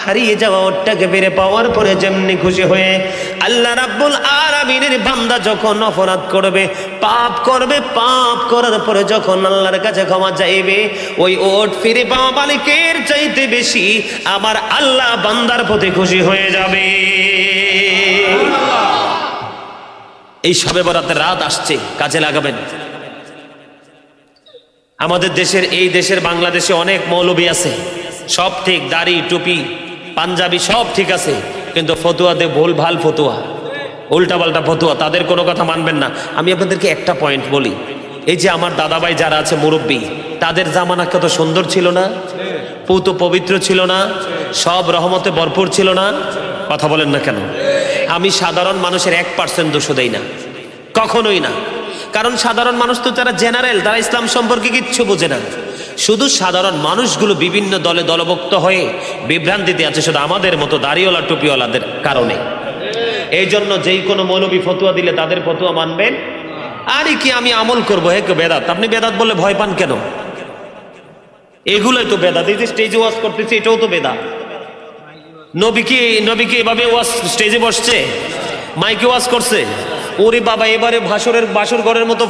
হারিয়ে যাওয়া উটটাকে ফিরে পাওয়ার পরে যেমনি খুশি হয়ে, আল্লাহ রাব্বুল আলামিনের বান্দা যখন অপরাধ করবে, পাপ করবে, পাপ করার পরে যখন আল্লাহর কাছে ক্ষমা চাইবে, ওই উট ফিরে পাওয়া মালিকের চাইতে বেশি আমার আল্লাহ বান্দার প্রতি খুশি হয়ে যাবে। এই শবে বরাতের রাত আসছে, কাজে লাগাবেন। আমাদের দেশের, এই দেশের বাংলাদেশে অনেক মৌলবী আছে, সব ঠিক, দাড়ি টুপি পাঞ্জাবি সব ঠিক আছে, কিন্তু ফতুয়াতে ভুল ভাল ফতুয়া, উল্টাপাল্টা ফতুয়া, তাদের কোনো কথা মানবেন না। আমি আপনাদেরকে একটা পয়েন্ট বলি, এই যে আমার দাদাভাই যারা আছে মুরব্বী, তাদের জামানা কত সুন্দর ছিল না? পুত পবিত্র ছিল না? সব রহমতে ভরপুর ছিল না? কথা বলেন না কেন? আমি সাধারণ মানুষের 1% দোষ দেই না, কখনোই না। কারণ সাধারণ মানুষ তো তারা জেনারেল, তারা ইসলাম সম্পর্কে কিচ্ছু বোঝে না। শুধু সাধারণ মানুষগুলো বিভিন্ন দলে দলভুক্ত হয়ে বিভ্রান্তিতে আছে, শুধু আমাদের মতো দাড়িওয়ালা টুপিওয়ালাদের কারণে। এই জন্য যেই কোনো মৌলবী ফতুয়া দিলে তাদের ফতুয়া মানবেন। আরে কি আমি আমল করবো, হে বেদাত। আপনি বেদাত বললে ভয় পান কেন? এগুলোই তো বেদাত। এই যে স্টেজে ওয়াজ করতেছি, এটাও তো বেদাত। নবীকে এভাবে ওয়াজ স্টেজে বসছে, মাইকে ওয়াজ করছে। ওরে বাবা, এবারে বাসর ঘরের মতো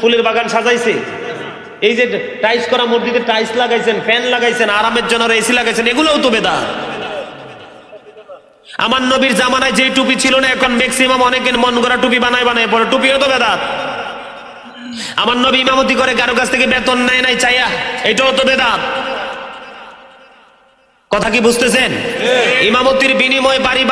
ফুলের বাগান সাজাইছে। এই যে টাইলস করা মসজিদে টাইলস লাগাইছেন, ফ্যান লাগাইছেন, আরামের জন্য এসি লাগাইছেন, এগুলোও তো বেদাত। আমার নবীর জামানায় যে টুপি ছিল না, এখন ম্যাক্সিমাম অনেকের মন গড়া টুপি বানায় পরে, টুপিও তো বেদাত। আমার নবী ইমামতি করে কারো কাছ থেকে বেতন নেয় নাই চাইয়া, এটাও তো বেদাত। কথা কি বুঝতেছেন? ইমামতির বিনিময়ে বাড়ি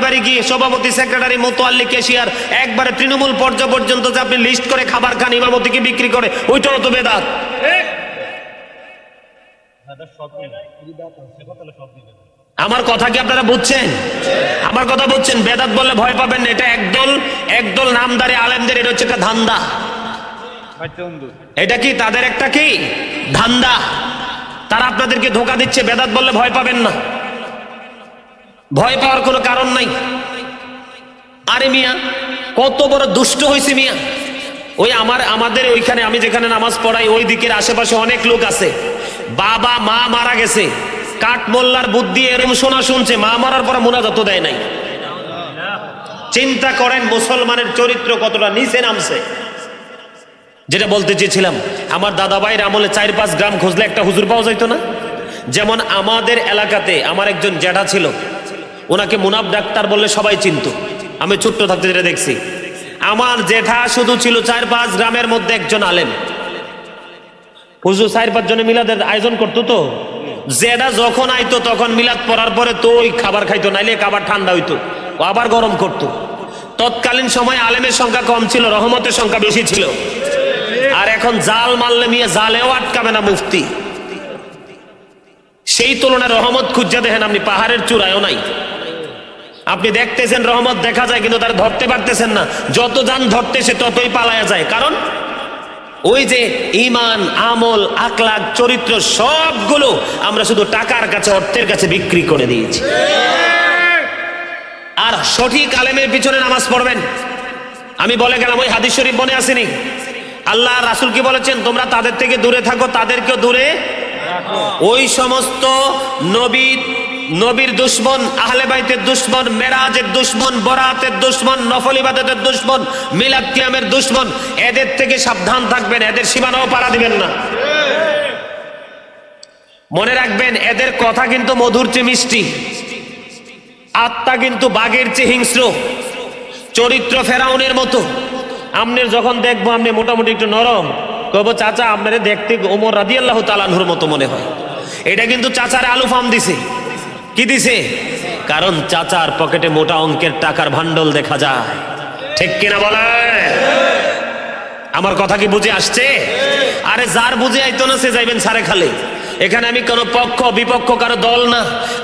বাড়ি গিয়ে সভাপতি, সেক্রেটারি, মুতোয়াল্লি, ক্যাশিয়ার, একবারে তৃণমূল পর্যায় পর্যন্ত যে আপনি লিস্ট করে খাবার খান, ইমামতিকে বিক্রি করে, ওইটাও তো বেদাত। আমার কথা কি আপনারা বুঝছেন? আমার কথা বুঝছেন? বেদাত বললে ভয় পাবেন না, এটা একদল নামদারি আলেমদের এটা হচ্ছে একটা ধান্দা। এটা কি তাদের একটা কি ধান্দা? তারা আপনাদেরকে ধোঁকা দিচ্ছে। বেদাত বললে ভয় পাবেন না, ভয় পাওয়ার কোনো কারণ নাই। আরে মিয়া, কত বড় দুষ্ট হয়েছে মিয়া। ওই আমাদের ওইখানে, আমি যেখানে নামাজ পড়াই, ওই দিকের আশেপাশে অনেক লোক আছে, বাবা মা মারা গেছে, কাঠ মোল্লার বুদ্ধি এরম শোনা শুনছে, মা মারার পরে মুনাজাত দেয় নাই। চিন্তা করেন মুসলমানের চরিত্র কতটা নিচে নামছে। যেটা বলতে চেয়েছিলাম, আমার দাদা ভাইয়ের আমলে 4-5 গ্রাম খুঁজলে একটা হুজুর পাওয়া যাইতো না? যেমন আমাদের এলাকাতে আমার একজন জ্যাঠা ছিল, ওনাকে মুনাফ ডাক্তার বললে সবাই চিনত। আমি ছোট্ট থাকতে যেটা দেখছি, আমার জ্যাঠা শুধু ছিল 4-5 গ্রামের মধ্যে একজন আলেম। হুজুর 4-5 জনে মিলাদের আয়োজন করতো। তো জেডা যখন আইতো তখন মিলাদ পড়ার পরে তো ওই খাবার খাইতো, নাইলে খাবার ঠান্ডা হইতো, ও আবার গরম করতো। তৎকালীন সময় আলেমের সংখ্যা কম ছিল, রহমতের সংখ্যা বেশি ছিল। আর এখন জাল মারলে মিয়া জালেও আটকাবে না মুফতি। সেই তুলনায় রহমত খুঁজা দেখেন আপনি, পাহাড়ের চূড়ায়ও নাই। আপনি দেখতেছেন রহমত দেখা যায়, কিন্তু তারা ধরতে পারতেছেন না। যত যান ধরতেছে ততই পালায়া যায়। কারণ ওই যে ঈমান, আমল, আখলাক, চরিত্র সবগুলো আমরা শুধু টাকার কাছে, অর্থের কাছে বিক্রি করে দিয়েছি। আর সঠিক আলেমের পিছনে নামাজ পড়বেন। আমি বলে গেলাম, ওই হাদিস শরীফ মনে আসেনি? আল্লাহ রাসূল কি বলেছেন? তোমরা তাদের থেকে দূরে থাকো, তাদেরকেও দূরে রাখো। ওই সমস্ত নবীর দুশ্মন, আহলে বাইতের দুশ্মন, মেরাজের দুশ্মন, বরাতের দুশ্মন, নফল ইবাদতের দুশ্মন, মিলাদ কিয়ামের দুশ্মন, এদের থেকে সাবধান থাকবেন। এদের সীমানাও পাড়া দিবেন না। মনে রাখবেন, এদের কথা কিন্তু মধুর চেয়ে মিষ্টি, আত্মা কিন্তু বাঘের চেয়ে হিংস্র। চরিত্র ফেরাউনের মতো। আমনের যখন দেখবো আপনি মোটামুটি একটু নরম, কইবো চাচা আপনারে দেখতে ওমর রাদিয়াল্লাহু তাআলা আনহুর মতো মনে হয়। এটা কিন্তু চাচারে আলু ফার্ম দিছে। কি দিছে? কারণ চাচার পকেটে মোটা অঙ্কের টাকার ভান্ডল দেখা যায়। ঠিক কিনা বলে? আমার কথা কি বুঝে আসছে? আরে যার বুঝে আইতো না সে যাইবেন সারে খালে। এখানে আমি কোনো পক্ষ বিপক্ষ কারো দল না।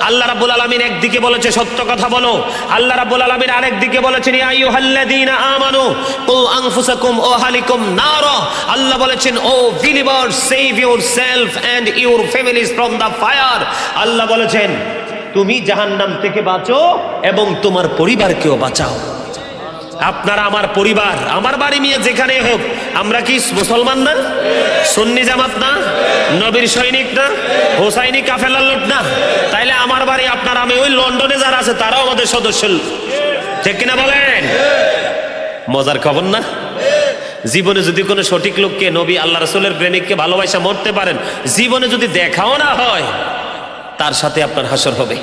আল্লাহ রাব্বুল আলামিন একদিকে বলেছে সত্য কথা বলো, আল্লাহ রাব্বুল আলামিন আরেকদিকে বলেছেন ইয়া আইয়ুহাল্লাযীনা আমানু কু আনফুসাকুম ওয়া আহলিকুম নারা। আল্লাহ বলেছেন O believer save yourselves and your families from the fire. আল্লাহ বলেছেন তুমি জাহান্নাম থেকে বাঁচো এবং তোমার পরিবারকেও বাঁচাও। আপনারা আমার পরিবার, আমার বাড়ি নিয়ে যেখানে হোক, আমরা কি মুসলমান না? সুন্নি জামাত না? নবীর সৈনিক না? হোসাইনি কাফেলার লোক না? তাইলে আমার বাড়ি আপনার, আমি ওই লন্ডনে যারা আছে তারাও আমাদের সদস্য। ঠিক কিনা বলেন? মজার খবর না? জীবনে যদি কোনো সঠিক লোককে, নবী আল্লাহ রাসূলের প্রেমিককে ভালোবাসা মরতে পারেন, জীবনে যদি দেখাও না হয়, তার সাথে আপনার হাসর হবে।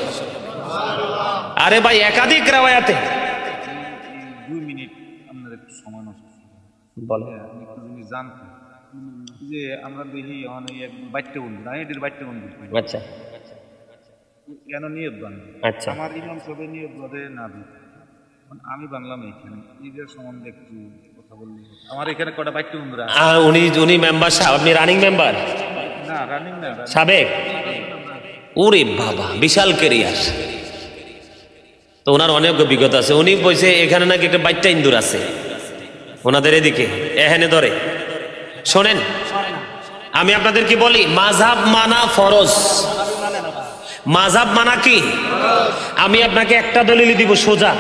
আরে ভাই একাধিক রাওয়ায়াতে যে আমরা দেখি বাচ্চা বন্ধু এদের বাচ্চা বন্ধু। আচ্ছা কেন নিয়ত বান? আচ্ছা আমার ইমাম সবে নিয়ত বাদে না দিই, আমি বাংলাম এখানে ঈদের সম্বন্ধে একটু কথা বললি। আমার এখানে কটা বাচ্চা বন্ধুরা। উনি মেম্বার সাহেব, আপনি রানিং মেম্বার? না রানিং না, সাবেক। ওরে বাবা, বিশাল কেরিয়ার তো। ওনার অনেক অভিজ্ঞতা আছে। উনি বলছে এখানে নাকি একটা বাচ্চা ইন্দুর আছে ওনাদের এদিকে, এখানে ধরে। শোনেন, আমি আপনাদের কি বলি, মাযহাব মানা ফরজ। মাযহাব মানা কি? আমি আপনাকে একটা দলিল দিব সোজা,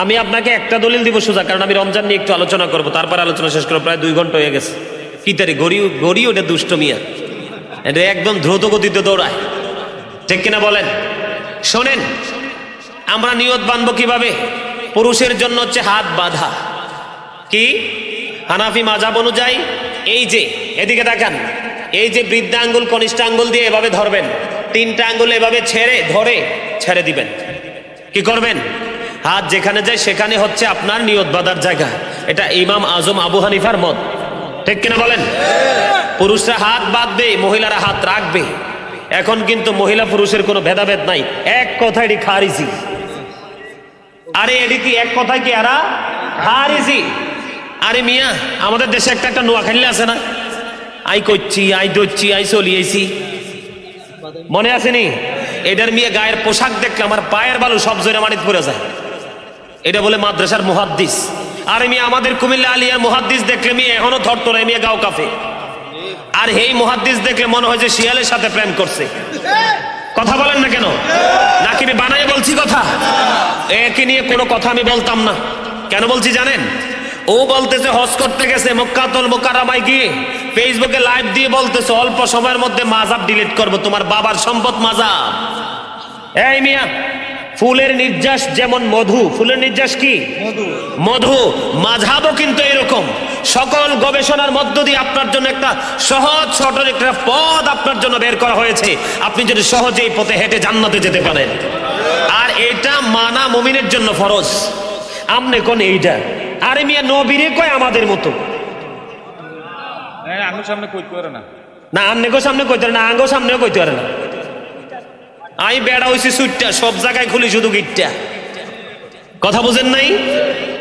আমি আপনাকে একটা দলিল দিব সোজা, কারণ আমি রমজান নিয়ে একটু আলোচনা করব, তারপর আলোচনা শেষ করবো। প্রায় 2 ঘন্টা হয়ে গেছে। কি তারি গড়ি ওটা দুষ্ট মিয়া, এটা একদম দ্রুত গতিতে দৌড়ায়। ঠিক কিনা বলেন? শোনেন, আমরা নিয়ত বাঁধবো কিভাবে? পুরুষের জন্য হচ্ছে হাত বাঁধা। কি? হানাফি মাযহাব অনুযায়ী এই যে এদিকে তাকান, এই যে বৃদ্ধা আঙ্গুল কনিষ্ঠ আঙ্গুল দিয়ে এভাবে ধরবেন, 3টা আঙ্গুল এভাবে ছেড়ে দিবেন। কি করবেন? হাত যেখানে যায় সেখানে হচ্ছে আপনার নিয়ত বাঁধার জায়গা। এটা ইমাম আজম আবু হানিফার মত। ঠিক কিনা বলেন? পুরুষরা হাত বাঁধবে, মহিলারা হাত রাখবে। এখন কিন্তু মহিলা পুরুষের কোনো ভেদাভেদ নাই, এক কথায় এটি খারিজি। আরে এটি কি এক কথায় কি আরা খারিজি? আরে মিয়া, আমাদের দেশে একটা নোয়াখালী আছে না, আই করছি, আই দচ্ছি, আই চলিয়েছি, মনে আসেনি? এটার মিয়া গায়ের পোশাক দেখলে আমার পায়ের বালু সব জোরে মাটিতে পড়ে যায়। এটা বলে মাদ্রাসার মুহাদ্দিস। আরে মিয়া, আমাদের কুমিল্লা আলিয়ার মুহাদ্দিস দেখলে মিয়া এখনো থরথরে মিয়া গাও কাঁপে। আর এই মুহাদ্দিস দেখলে মনে হয় যে শিয়ালের সাথে প্রেম করছে। কথা বলেন না কেন? নাকি আমি বানাই বলছি কথা? একে নিয়ে কোনো কথা আমি বলতাম না। কেন বলছি জানেন? ও বলতেছে হজ করতে গেছে মক্কাতুল মুকাররমায় গিয়ে ফেসবুকে লাইভ দিয়ে বলতেছে অল্প সময়ের মধ্যে মাযহাব ডিলিট করব, তোমার বাবার সম্পদ মাযহাব। এই মিয়া, ফুলের নির্যাস যেমন মধু, ফুলের নির্যাস কি? মধু। মাযহাবও কিন্তু এরকম। সকল গবেষণার মধ্য দিয়ে আপনার জন্য একটা সহজ সরল একটা পথ আপনার জন্য বের করা হয়েছে, আপনি যদি সহজে এই পথে হেঁটে জান্নাতে যেতে পারেন। আর এটা মানা মুমিনের জন্য ফরজ। আমনে কোন এইটা? আরে মিয়া, নবীরে কয় আমাদের মতো। আঙ্গুর সামনে কইতে পারে না, না আন্নেগো সামনে কইতে পারে না, আঙ্গো সামনেও কইতে পারে না। আমি বেড়া হইছি সুইটটা, সব জায়গায় খুলি শুধু গিটটা। কথা বুঝেন নাই?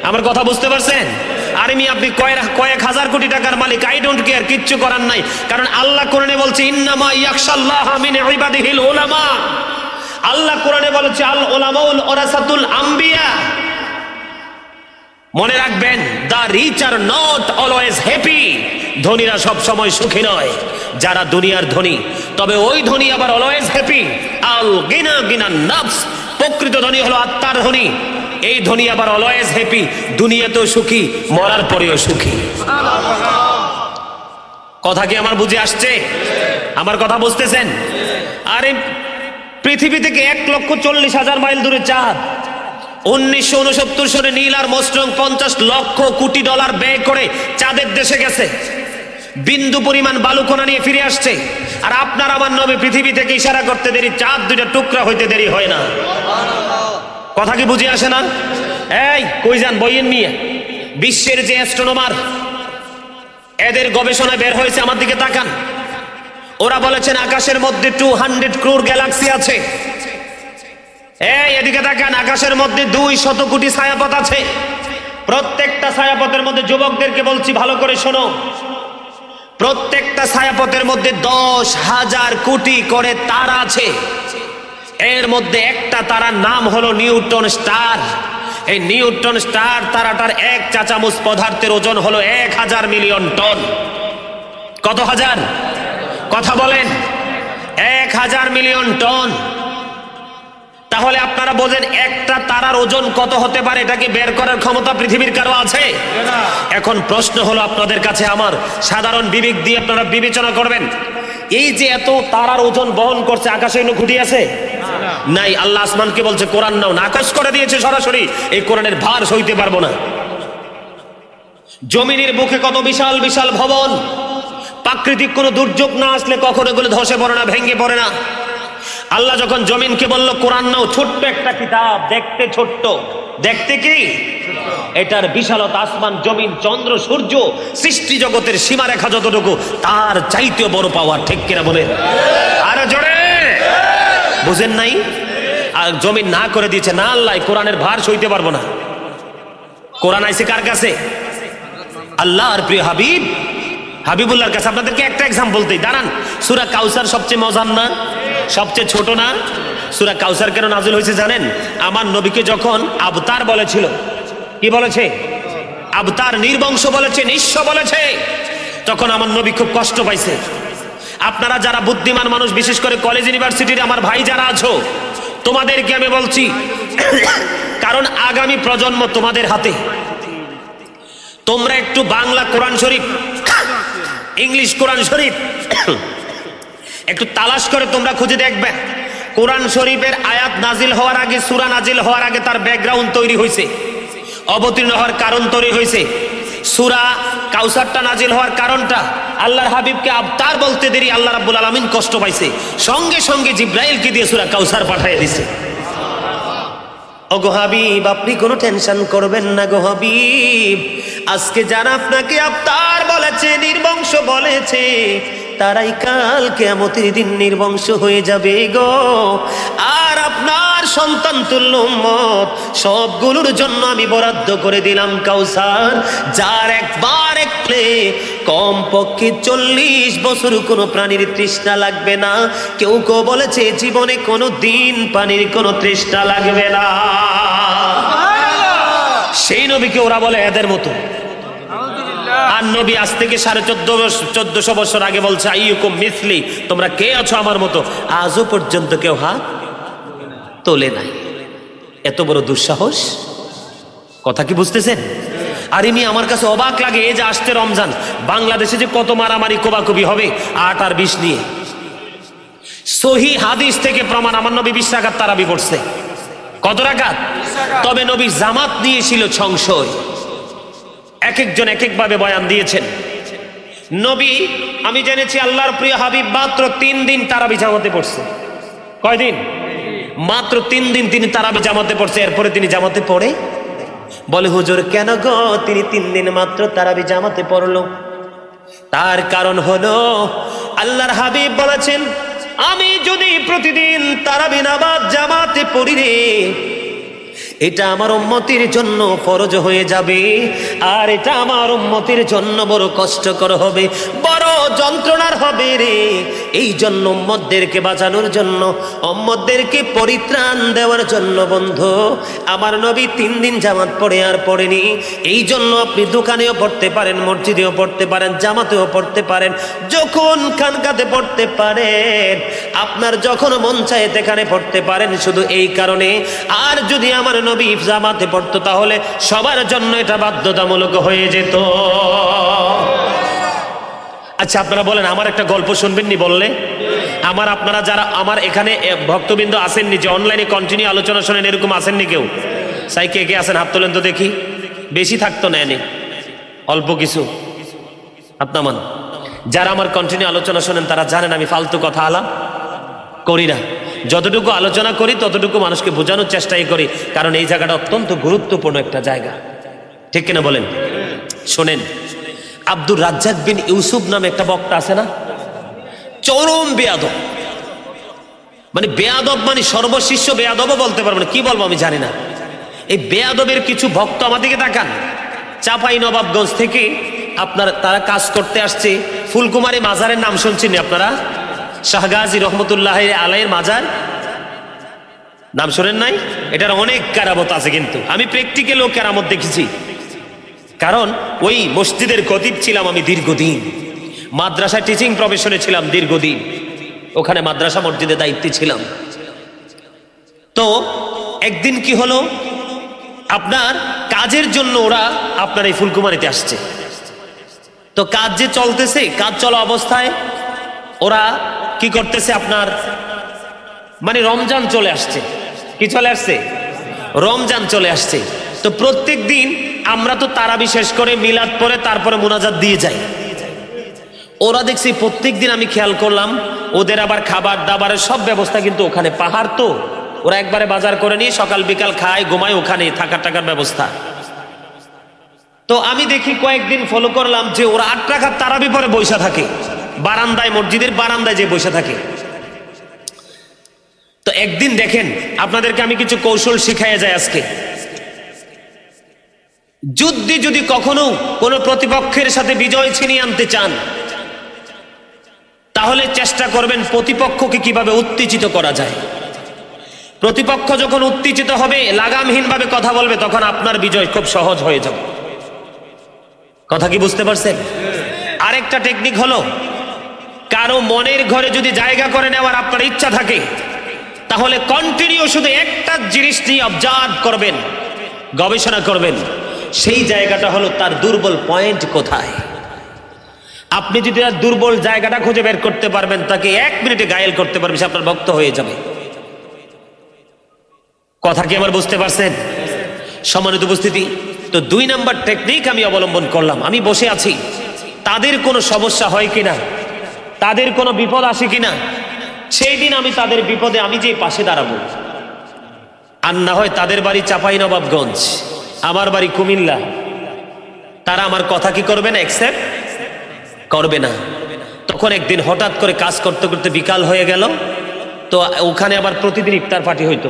আমার কথা বুঝতে পারছেন? আরে মিয়া, আপনি কয়েক হাজার কোটি টাকার মালিক, আই ডোন্ট কেয়ার, কিচ্ছু করার নাই। কারণ আল্লাহ কোরআনে বলছে ইন্নামা ইয়াখশাল্লাহা মিন ইবাদিহিল উলামা। আল্লাহ কোরআনে বলেছে আল উলামাউল ওয়ারাসাতুল আম্বিয়া। মনে রাখবেন, the rich are not always happy. ধনীরা সব সময় সুখী নয়, যারা দুনিয়ার ধনী, তবে ওই ধনী আবার অলওয়েজ হ্যাপি। আল গিনা গিনা নাফস, প্রকৃত ধনী হলো আত্মার ধনী। এই ধনী আবার অলওয়েজ হ্যাপি, দুনিয়াতেও সুখী, মরার পরেও সুখী। কথা কি আমার বুঝে আসছে? আমার কথা বুঝতেছেন? আরে পৃথিবী থেকে 1,40,000 মাইল দূরে চাঁদ। 1969 সালে Neil Armstrong 50 lakh crore dollar ব্যয় করে চাঁদের দেশে গেছে, বিন্দু পরিমাণ বালুকণা নিয়ে ফিরে আসছে। আর আপনার আমার নবী পৃথিবী থেকে ইশারা করতে দেরি, চাঁদ 2টা টুকরা হইতে দেরি হয় না। কথা কি বুঝে আসে না? এই কই যান বইয়ের নিয়ে? বিশ্বের যে অ্যাস্ট্রোনমার, এদের গবেষণায় বের হয়েছে, আমার দিকে তাকান। ওরা বলেছেন আকাশের মধ্যে 200 ক্রোর গ্যালাক্সি আছে। এই এদিকে তাকান, আকাশের মধ্যে 200 কোটি ছায়াপথ আছে। প্রত্যেকটা ছায়াপথের মধ্যে, যুবকদেরকে বলছি ভালো করে শোনো, প্রত্যেকটা ছায়াপথের মধ্যে 10,000 কোটি করে তারা আছে। এর মধ্যে একটা তারার নাম হলো নিউটন স্টার। এই নিউটন স্টার তারাটার এক চা চামচ পদার্থের ওজন হলো 1000 মিলিয়ন টন। কত হাজার? কথা বলেন, 1000 মিলিয়ন টন। তাহলে আপনারা বোঝেন একটা তারার ওজন কত হতে পারে, এটাকে বের করার ক্ষমতা পৃথিবীর কারো আছে? এখন প্রশ্ন হলো আপনাদের কাছে, আমার সাধারণ বিবেক দিয়ে আপনারা বিবেচনা করবেন, এই যে এত তারার ওজন বহন করছে, আকাশে কোনো খুঁটি আছে? নাই। আল্লাহ আসমানকে বলছে কোরআন নাও, নাকচ করে দিয়েছে সরাসরি, এই কোরআনের ভার সইতে পারবো না। জমিনের বুকে কত বিশাল বিশাল ভবন, প্রাকৃতিক কোনো দুর্যোগ না আসলে কখনো এগুলো ধসে পড়ে না, ভেঙে পড়ে না। আল্লাহ যখন জমিনকে বলল কোরআন নাও, ছোট্ট একটা কিতাব, দেখতে ছোট্ট, দেখতে কি এটার বিশালতা, আসমান জমিন চন্দ্র সূর্য সৃষ্টি জগতের সীমারেখা যতটুকু, তার চাইতেও বড় পাওয়ার, ঠিক কিনা বলে? আরো জোরে বুঝেন নাই? আর জমিন না করে দিয়েছে, না আল্লাহ কোরআনের ভার সইতে পারবো না। কোরআন আইছে কার কাছে? আল্লাহর প্রিয় হাবিব হাবিবুল্লাহর কাছে। আপনাদেরকে একটা এক্সাম্পল দেই, দাঁড়ান। সূরা কাউসার সবচেয়ে মজার না? সবচেয়ে ছোট না? সূরা কাউসার কেন নাযিল হয়েছে জানেন? আমার নবীকে যখন আবতার বলেছিল, কি বলেছে? আবতার, নির্বংশ বলেছে, নিঃস্ব বলেছে, তখন আমার নবী খুব কষ্ট পাইছে। আপনারা যারা বুদ্ধিমান মানুষ, বিশেষ করে কলেজ ইউনিভার্সিটির আমার ভাই যারা আছো, তোমাদেরকে আমি বলছি, কারণ আগামী প্রজন্ম তোমাদের হাতে। তোমরা একটু বাংলা কোরআন শরীফ, ইংলিশ কোরআন শরীফ একটু তালাশ করে তোমরা খুঁজে দেখবে। কোরআন শরীফের আয়াত নাজিল হওয়ার আগে, সূরা নাজিল হওয়ার আগে তার ব্যাকগ্রাউন্ড তৈরি হয়েছে, অবতীর্ণ হওয়ার কারণ তৈরি হয়েছে। সূরা কাউসারটা নাজিল হওয়ার কারণটা, আল্লাহর হাবিবকে আবতার বলতে দেরি আল্লাহ রাব্বুল আলামিন কষ্ট পাইছে, সঙ্গে সঙ্গে জিব্রাইলকে দিয়ে সূরা কাউসার পাঠিয়ে দিছে। ওগো হাবিব, আপনি কোনো টেনশন করবেন না গো হাবিব। আজকে যারা আপনাকে আবতার বলেছে, নির্বংশ বলেছে, তারাই কাল কিয়ামতের দিন নির্বংশ হয়ে যাবে গো। আর আপনার সন্তান তুল্য উম্মত সবগুলোর জন্য আমি বরাদ্দ করে দিলাম কাউসার, যার একবার একলে কমপক্ষে 40 বছর কোনো প্রাণীর তৃষ্ণা লাগবে না। কেউ কেউ বলেছে জীবনে কোনো দিন পানির কোনো তৃষ্ণা লাগবে না। সেই নবীকে ওরা বলে এদের মতো। আর নবী আজ থেকে 1450 বছর আগে বলছে আইয়ুকুম মিসলি, তোমরা কে আছো আমার মতো? আজও পর্যন্ত কেউ হাত তোলে নাই। এত বড় দুঃসাহস, কথা কি বুঝতেছেন? আর এমনি আমার কাছে অবাক লাগে, এই যে আসতে রমজান, বাংলাদেশে যে কত মারামারি কোবাকুবি হবে 8 আর 20 নিয়ে। সহি হাদিস থেকে প্রমাণ, আমার নবী 20 রাকাত তারাবি পড়ছে। কত রাকাত? তবে নবী জামাত নিয়েছিল সংশয়, এক একজন এক একভাবে বয়ান দিয়েছেন। নবী, আমি জেনেছি আল্লাহর প্রিয় হাবিব মাত্র 3 দিন তারাবি জামাতে পড়ছে। কয়দিন? মাত্র 3 দিন তিনি তারাবি জামাতে পড়ছে। এরপরে তিনি জামাতে পড়ে বলে, হুজুর কেন গো তিনি 3 দিন মাত্র তারাবি জামাতে পড়লো? তার কারণ হলো আল্লাহর হাবিব বলেছেন, আমি যদি প্রতিদিন তারাবি নামাজ জামাতে পড়ি রে, এটা আমার উম্মতের জন্য ফরজ হয়ে যাবে, আর এটা আমার উম্মতের জন্য বড় কষ্টকর হবে, বড় যন্ত্রণার হবে রে। এই জন্য উম্মতদেরকে বাঁচানোর জন্য, উম্মতদেরকে পরিত্রাণ দেওয়ার জন্য বন্ধু আমার নবী 3 দিন জামাত পড়ে আর পড়েনি। এই জন্য আপনি দোকানেও পড়তে পারেন, মসজিদেও পড়তে পারেন, জামাতেও পড়তে পারেন, যখন খানকাতে পড়তে পারেন, আপনার যখন মন চায় সেখানে পড়তে পারেন, শুধু এই কারণে। আর যদি আমার নবী জামাতে পড়তো তাহলে সবার জন্য এটা বাধ্যতামূলক হয়ে যেত। আচ্ছা আপনারা বলেন, আমার একটা গল্প শুনবেন নি বললে? আমার আপনারা যারা আমার এখানে ভক্তবৃন্দ আসেননি, যে অনলাইনে কন্টিনিউ আলোচনা শোনেন, এরকম আসেননি কেউ? সাই কে কে আসেন হাত তোলেন তো দেখি। বেশি থাকতো নেয়নি, অল্প কিছু হাত নামান। যারা আমার কন্টিনিউ আলোচনা শোনেন তারা জানেন আমি ফালতু কথা আলাপ করি না। যতটুকু আলোচনা করি ততটুকু মানুষকে বোঝানোর চেষ্টাই করি, কারণ এই জায়গাটা অত্যন্ত গুরুত্বপূর্ণ একটা জায়গা। ঠিক কিনা বলেন? শোনেন, আব্দুর রাজ্জাক বিন ইউসুফ নামে একটা বক্তা আছে না, চরম বেয়াদব, মানে বেয়াদব মানে সর্বশিষ্য বেয়াদবও বলতে পারবো না, কি বলবো আমি জানি না। এই বেয়াদবের কিছু ভক্ত আমাদেরকে তাকান, চাপাই নবাবগঞ্জ থেকে আপনার তারা কাজ করতে আসছে। ফুলকুমারী মাজারের নাম শুনছেন আপনারা? শাহগাজী রহমতুল্লাহ আলাইয়ের মাজার নাম শোনেন নাই? এটার অনেক কেরামত আছে, কিন্তু আমি প্র্যাকটিক্যালও কেরামত দেখেছি, কারণ ওই মসজিদের খতিব ছিলাম আমি দীর্ঘদিন, মাদ্রাসা টিচিং প্রফেশনে ছিলাম দীর্ঘদিন, ওখানে মাদ্রাসা মসজিদে দায়িত্বে ছিলাম। তো একদিন কি হলো, আপনার কাজের জন্য ওরা আপনার এই ফুলকুমারীতে আসছে। তো কাজ যে চলতেছে, কাজ চলা অবস্থায় ওরা কি করতেছে, আপনার মানে রমজান চলে আসছে। কি চলে আসছে? রমজান চলে আসছে। তো প্রত্যেক দিন আমরা তো তারাবি শেষ করে মিলাদ পরে তারপরে মুনাজাত দিয়ে যাই। ওরা দেখছি প্রত্যেক দিন, আমি খেয়াল করলাম ওদের আবার খাবার দাবারের সব ব্যবস্থা কিন্তু ওখানে, পাহাড় তো, ওরা একবারে বাজার করে নিয়ে সকাল বিকাল খায় ঘুমায়, ওখানে থাকার টাকার ব্যবস্থা। তো আমি দেখি কয়েকদিন ফলো করলাম যে ওরা 8 রাকাত তারাবি পরে বৈশা থাকে বারান্দায়, মসজিদের বারান্দায় যে বৈশা থাকে। তো একদিন দেখেন, আপনাদেরকে আমি কিছু কৌশল শিখাইয়া যাই আজকে। যুদ্ধে যদি কখনো কোনো প্রতিপক্ষের সাথে বিজয় ছিনিয়ে আনতে চান, তাহলে চেষ্টা করবেন প্রতিপক্ষকে কিভাবে উত্তেজিত করা যায়। প্রতিপক্ষ যখন উত্তেজিত হবে, লাগামহীনভাবে কথা বলবে, তখন আপনার বিজয় খুব সহজ হয়ে যাবে। কথা কি বুঝতে পারছেন? আরেকটা টেকনিক হলো, কারো মনের ঘরে যদি জায়গা করে নেওয়ার আপনার ইচ্ছা থাকে, তাহলে কন্টিনিউ শুধু একটা জিনিস নিয়ে অবজার্ভ করবেন, গবেষণা করবেন, সেই জায়গাটা হলো তার দুর্বল পয়েন্ট কোথায়। আপনি যদি তার দুর্বল জায়গাটা খুঁজে বের করতে পারবেন, তাকে 1 মিনিটে ঘায়েল করতে পারবেন, সে আপনার ভক্ত হয়ে যাবে। কথা কি আমার বুঝতে পারছেন? সম্মানিত উপস্থিতি, তো 2 নাম্বার টেকনিক আমি অবলম্বন করলাম। আমি বসে আছি, তাদের কোনো সমস্যা হয় কিনা, তাদের কোনো বিপদ আসে কিনা, সেই দিন আমি তাদের বিপদে আমি যে পাশে দাঁড়াবো। আর না হয় তাদের বাড়ি চাপাই নবাবগঞ্জ, আমার বাড়ি কুমিল্লা, তারা আমার কথা কি করবে না, অ্যাকসেপ্ট করবে না। তখন একদিন হঠাৎ করে কাজ করতে করতে বিকাল হয়ে গেল। তো ওখানে আবার প্রতিদিন ইফতার পার্টি হইতো,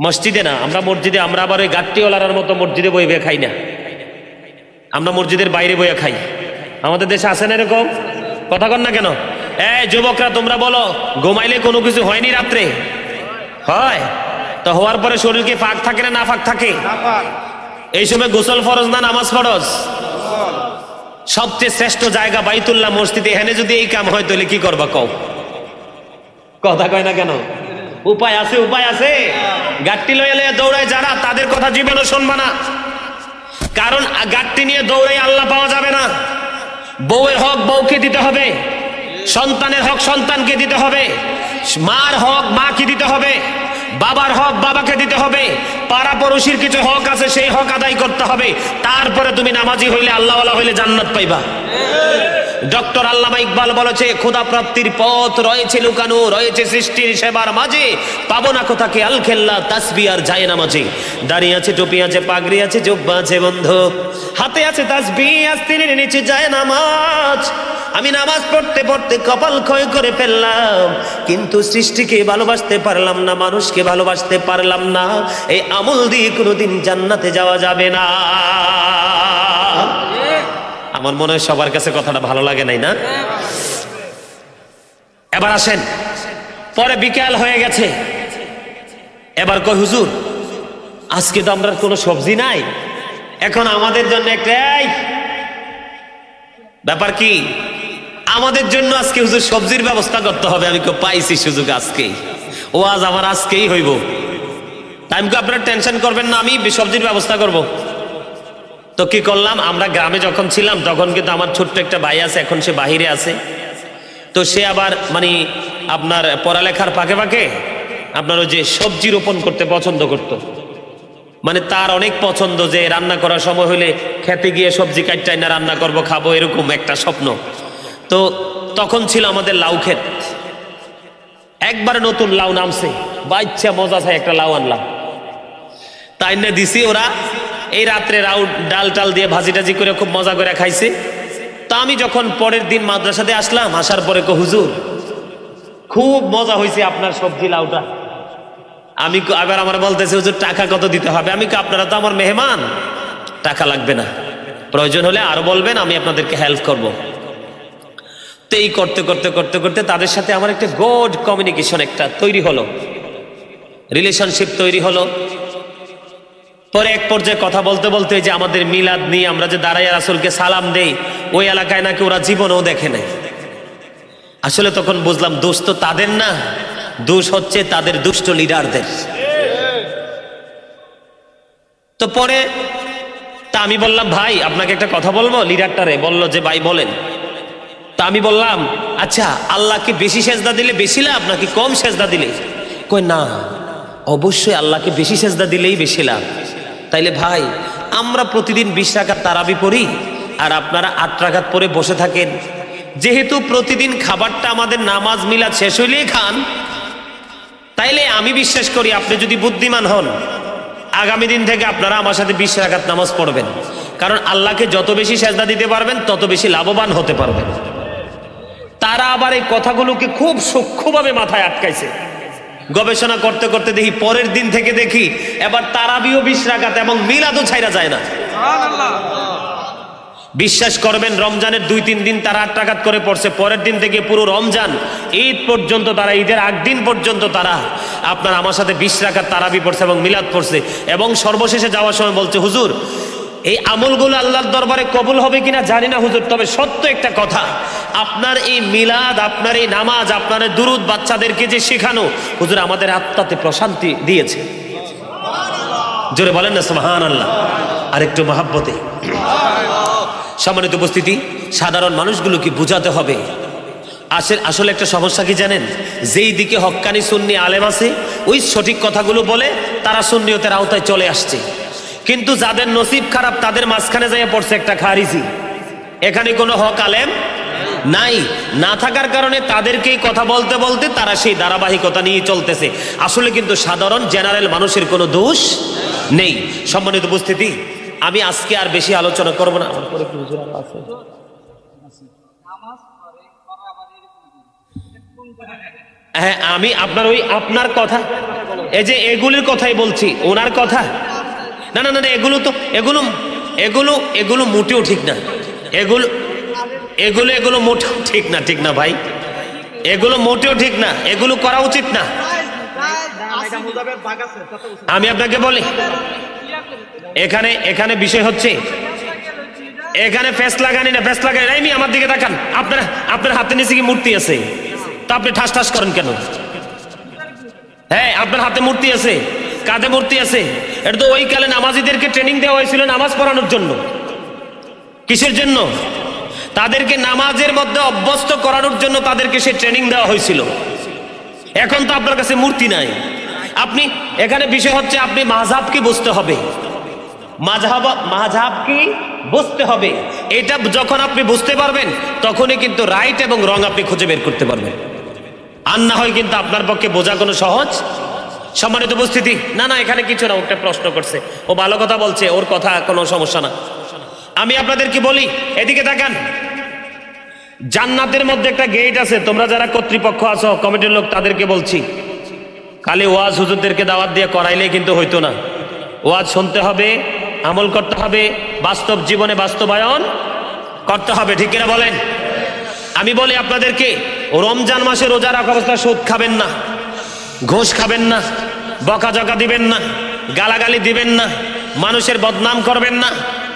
মসজিদে না, আমরা মসজিদে, আমরা আবার ওই গাট্টিওয়ালার মতো মসজিদে বইয়ে খাই না, আমরা মসজিদের বাইরে বইয়ে খাই। আমাদের দেশে আছে না এরকম? কথা কন না কেন? এই যুবকরা তোমরা বলো, ঘুমাইলে কোনো কিছু হয়নি রাত্রে? হয়। তো হওয়ার পরে শরীরকে ফাঁক থাকে না, না ফাঁক থাকে? এই সময় গোসল ফরজ না নামাজ ফরজ? সবচেয়ে শ্রেষ্ঠ জায়গা বাইতুল্লাহ মসজিদে, এখানে যদি এই কাম হয় তাহলে কি করবা কও? কথা কয় না কেন? উপায় আছে, উপায় আছে। গাট্টি লয়ে লয়ে দৌড়ায় যারা, তাদের কথা জীবনও শুনবা না, কারণ গাট্টি নিয়ে দৌড়াই আল্লাহ পাওয়া যাবে না। বউয়ের হক বউকে দিতে হবে, সন্তানের হক সন্তানকে দিতে হবে, মার হক মাকে দিতে হবে, বাবার হক বাবাকে দিতে হবে, পাড়া পড়োশির কিছু হক আছে সেই হক আদায় করতে হবে। তারপরে তুমি নামাজি হইলে, আল্লাহওয়ালা হইলে জান্নাত পাইবা। ডক্টর আল্লামা ইকবাল বলেছে, খোদা প্রাপ্তির পথ রয়েছে লুকানো, রয়েছে সৃষ্টির সেবার মাঝে, পাবো না কোথাকে আল খেল্লা তাসবিহ আর যায় নামাজে। দাঁড়িয়ে আছে, টুপি আছে, পাগড়ি আছে, জুব্বা আছে বন্ধু, হাতে আছে তাসবিহ, আস্তিনের নিচে যায় নামাজ। আমি নামাজ পড়তে পড়তে কপাল ক্ষয় করে ফেললাম, কিন্তু সৃষ্টিকে ভালোবাসতে পারলাম না, মানুষকে ভালোবাসতে পারলাম না। এই আমল দিয়ে কোনোদিন জান্নাতে যাওয়া যাবে না। আমার মনে হয় সবার কাছে কথাটা ভালো লাগে নাই না? এবার আসেন, পরে বিকাল হয়ে গেছে, এবার কই হুজুর আজকে তো আমরা কোনো সবজি নাই, এখন আমাদের জন্য একটাই ব্যাপার কি, আমাদের জন্য আজকে হুজুর সবজির ব্যবস্থা করতে হবে। আমি পাইছি সুযোগ আজকেই, ওয়াজ আমার আজকেই হইব। টাইমকে আপনারা টেনশন করবেন না, আমি সবজির ব্যবস্থা করব। তো কি করলাম, আমরা গ্রামে যখন ছিলাম তখন কিন্তু আমার ছোট্ট একটা ভাই আছে, এখন সে বাহিরে আছে। তো সে আবার মানে আপনার পড়ালেখার ফাঁকে ফাঁকে আপনার ওই যে সবজি রোপণ করতে পছন্দ করত। মানে তার অনেক পছন্দ যে রান্না করার সময় হলে খেতে গিয়ে সবজি কাটটাই না রান্না করব, খাবো, এরকম একটা স্বপ্ন। তো তখন ছিল আমাদের লাউ ক্ষেত। একবারে নতুন লাউ নামছে, বাচ্চা মজা চাই একটা লাউ আনলাম, তাই না দিছি। ওরা এই রাত্রে ডাল টাল দিয়ে ভাজি টাজি করে খুব মজা করে খাইছে। তা আমি যখন পরের দিন মাদ্রাসাতে আসলাম, আসার পরে হুজুর খুব মজা হয়েছে আপনার সবজি লাউটা। আমি আবার আমার বলতেছে হুজুর টাকা কত দিতে হবে? আমি আপনারা তো আমার মেহমান, টাকা লাগবে না, প্রয়োজন হলে আরো বলবেন, আমি আপনাদেরকে হেল্প করব। তো এই করতে করতে করতে করতে তাদের সাথে আমার একটা গুড কমিউনিকেশন একটা তৈরি হলো, রিলেশনশিপ তৈরি হলো। পরে এক পর্যায়ে কথা বলতে বলতে যে আমাদের মিলাদ নিয়ে আমরা যে দাঁড়াইয়া রাসূলকে সালাম দেই, ওই এলাকায় নাকি ওরা জীবনেও দেখে নাই। আসলে তখন বুঝলাম দোষ তো তাদের না, দোষ হচ্ছে তাদের দুষ্ট লিডারদের। তো পরে তা আমি বললাম ভাই আপনাকে একটা কথা বলবো। লিডারটারে বললো যে ভাই বলেন। তা আমি বললাম আচ্ছা আল্লাহকে বেশি সেজদা দিলে বেশি লাভ নাকি কম সেজদা দিলে? কই না, অবশ্যই আল্লাহকে বেশি সেজদা দিলেই বেশি লাভ। তাইলে ভাই আমরা প্রতিদিন 20 রাকাত তারাবি পড়ি আর আপনারা 8 রাকাত পরে বসে থাকেন, যেহেতু প্রতিদিন খাবারটা আমাদের নামাজ মিলাদ শেষ হইলেই খান, তাইলে আমি বিশ্বাস করি আপনি যদি বুদ্ধিমান হন আগামী দিন থেকে আপনারা আমার সাথে 20 রাকাত নামাজ পড়বেন, কারণ আল্লাহকে যত বেশি সেজদা দিতে পারবেন তত বেশি লাভবান হতে পারবেন। তারা আবার এই কথাগুলোকে খুব সূক্ষ্মভাবে মাথায় আটকাইছে। গবেষণা করতে করতে দেখি পরের দিন থেকে দেখি এবার তারাবিও 20 রাকাত এবং মিলাদও ছাইরা যায় না। বিশ্বাস করবেন রমজানের 2-3 দিন তারা 8 রাকাত করে পড়ছে, পরের দিন থেকে পুরো রমজান ঈদ পর্যন্ত তারা, ঈদের আগ দিন পর্যন্ত তারা আপনার আমার সাথে 20 রাকাত তারাবি পড়ছে এবং মিলাদ পড়ছে। এবং সর্বশেষে যাওয়ার সময় বলছে হুজুর এই আমলগুলো আল্লাহর দরবারে কবুল হবে কিনা জানি না হুজুর, তবে সত্য একটা কথা, আপনার এই মিলাদ, আপনার এই নামাজ, আপনার এই দুরুদ বাচ্চাদেরকে যে শেখানো হুজুর আমাদের আত্মাতে প্রশান্তি দিয়েছে। জোরে বলেন না সুবহানাল্লাহ, আর একটু মহাব্বতে। সম্মানিত উপস্থিতি, সাধারণ মানুষগুলোকে বুঝাতে হবে আসলে একটা সমস্যা কি জানেন, যেই দিকে হক্কানি সুন্নি আলেম আছে ওই সঠিক কথাগুলো বলে তারা সুন্নিয়তের আওতায় চলে আসছে, কিন্তু যাদের নসিব খারাপ তাদের মাঝখানে যাইয়া পড়ছে একটা খারিজি। এখানে কোনো হক আলেম নাই, না থাকার কারণে তাদেরকেই কথা বলতে বলতে তারা সেই ধারাবাহিকতা নিয়ে চলতেছে। আসলে কিন্তু সাধারণ জেনারেল মানুষের কোনো দোষ নেই। সম্মানিত উপস্থিতি, আমি আজকে আর বেশি আলোচনা করব না। আমার পরে কি হুজুর আরো আছে? হ্যাঁ আমি আপনার কথা, এই যে এগুলির কথাই বলছি, ওনার কথা না না না, এগুলো তো এগুলো এগুলো এগুলো মোটেও ঠিক না, এগুলো এগুলো এগুলো মোটেও ঠিক না, ঠিক না ভাই, এগুলো মোটেও ঠিক না, এগুলো করা উচিত না। আমি আপনাকে বলি এখানে এখানে বিষয় হচ্ছে এখানে ফেস লাগানি না, ফেস লাগানি নাই। আমার দিকে তাকান, আপনার হাতে নিচে কি মূর্তি আছে? তা আপনি ঠাস ঠাস করেন কেন? হ্যাঁ আপনার হাতে মূর্তি আছে, কাঁধে মূর্তি আছে, এটা তো ওই কালে নামাজিদেরকে ট্রেনিং দেওয়া হয়েছিল নামাজ পড়ানোর জন্য। কিসের জন্য? তাদেরকে নামাজের মধ্যে অভ্যস্ত করানোর জন্য তাদেরকে সে ট্রেনিং দেওয়া হয়েছিল। এখন তো আপনার কাছে মূর্তি নাই। আপনি এখানে বিষয় হচ্ছে আপনি মাযহাব কি বুঝতে হবে, মাযহাব কি বুঝতে হবে। এটা যখন আপনি বুঝতে পারবেন তখনই কিন্তু রাইট এবং রং আপনি খুঁজে বের করতে পারবেন, আর না হয় কিন্তু আপনার পক্ষে বোঝা কোনো সহজ। সম্মানিত উপস্থিতি, না না এখানে কিছু না, ওটা প্রশ্ন করছে, ও ভালো কথা বলছে, ওর কথা কোনো সমস্যা না। আমি আপনাদেরকে বলি এদিকে তাকান, জান্নাতের মধ্যে একটা গেট আছে। তোমরা যারা কর্তৃপক্ষ আছো, কমিটির লোক, তাদেরকে বলছি খালি ওয়াজ হুজুরদেরকে দাওয়াত দিয়ে করাইলেই কিন্তু হইতো না। ওয়াজ শুনতে হবে, আমল করতে হবে, বাস্তব জীবনে বাস্তবায়ন করতে হবে, ঠিক কিনা বলেন? আমি বলি আপনাদেরকে রমজান মাসে রোজা রাখা অবস্থায় সুদ খাবেন না, ঘুষ খাবেন না, বকাঝকা দিবেন না, গালাগালি দিবেন না, মানুষের বদনাম করবেন না,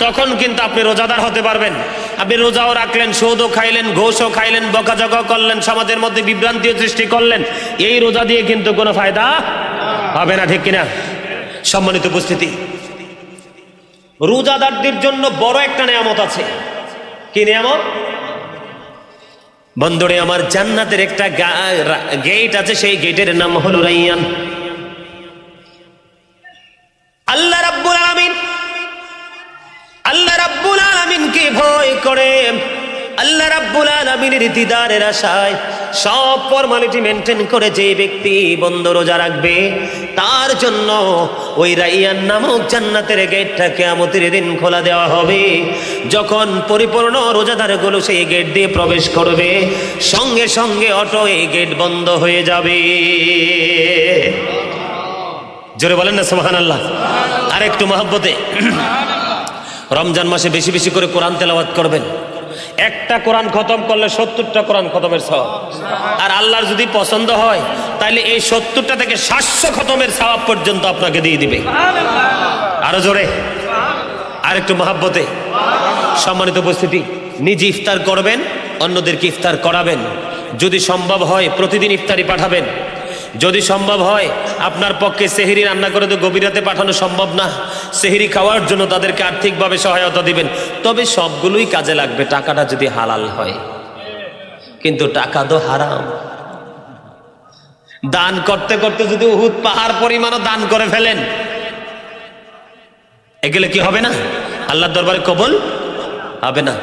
তখন কিন্তু আপনি রোজাদার হতে পারবেন। আপনি রোজাও রাখলেন, সুদও খাইলেন, ঘুষও খাইলেন, বকাঝকা করলেন, সমাজের মধ্যে বিভ্রান্তিও সৃষ্টি করলেন, এই রোজা দিয়ে কিন্তু কোনো ফায়দা হবে না, ঠিক কিনা? সম্মানিত উপস্থিতি, রোজাদারদের জন্য বড় একটা নিয়ামত আছে। কি নিয়ামত? বন্ধুরে আমার, জান্নাতের একটা গেট আছে, সেই গেটের নাম হলো রাইয়ান। আল্লাহ রাব্বুল আলামিনকে ভয় করে আল্লাহ রাব্বুল আলামিনের দিদারের আশায় সব ফরমালিটি মেনটেন করে যে ব্যক্তি বন্ধ রোজা রাখবে তার জন্য ওই রাইয়ান নামক জান্নাতের গেটটা কিয়ামতের দিন খোলা দেওয়া হবে। যখন পরিপূর্ণ রোজাদারগুলো সেই গেট দিয়ে প্রবেশ করবে সঙ্গে সঙ্গে অটো এই গেট বন্ধ হয়ে যাবে। জোরে বলেন না সুবহানাল্লাহ। আর একটু মহব্বতে রমজান মাসে বেশি বেশি করে কোরআন তেলাওয়াত করবেন। একটা কোরআন খতম করলে 70টা কোরআন খতমের সওয়াব। আর আল্লাহর যদি পছন্দ হয় তাহলে এই 70টা থেকে 700 খতমের সওয়াব পর্যন্ত আপনাকে দিয়ে দিবে। আরো জোরে, আর একটু মহব্বতে। সম্মানিত উপস্থিতি, নিজে ইফতার করবেন, অন্যদেরকে ইফতার করাবেন। যদি সম্ভব হয় প্রতিদিন ইফতারি পাঠাবেন। যদি সম্ভব হয় আপনার পক্ষে সেহরি রান্না করে তো গভীর রাতে পাঠানো সম্ভব না, সেহরি খাওয়ার জন্য তাদেরকে আর্থিকভাবে সহায়তা দিবেন। তবে সবগুলোই কাজে লাগবে টাকাটা যদি হালাল হয়। কিন্তু টাকা তো হারাম। দান করতে করতে যদি উহুদ পাহাড় পরিমাণও দান করে ফেলেন, এগুলো কি হবে না? আল্লাহর দরবারে কবুল হবে না।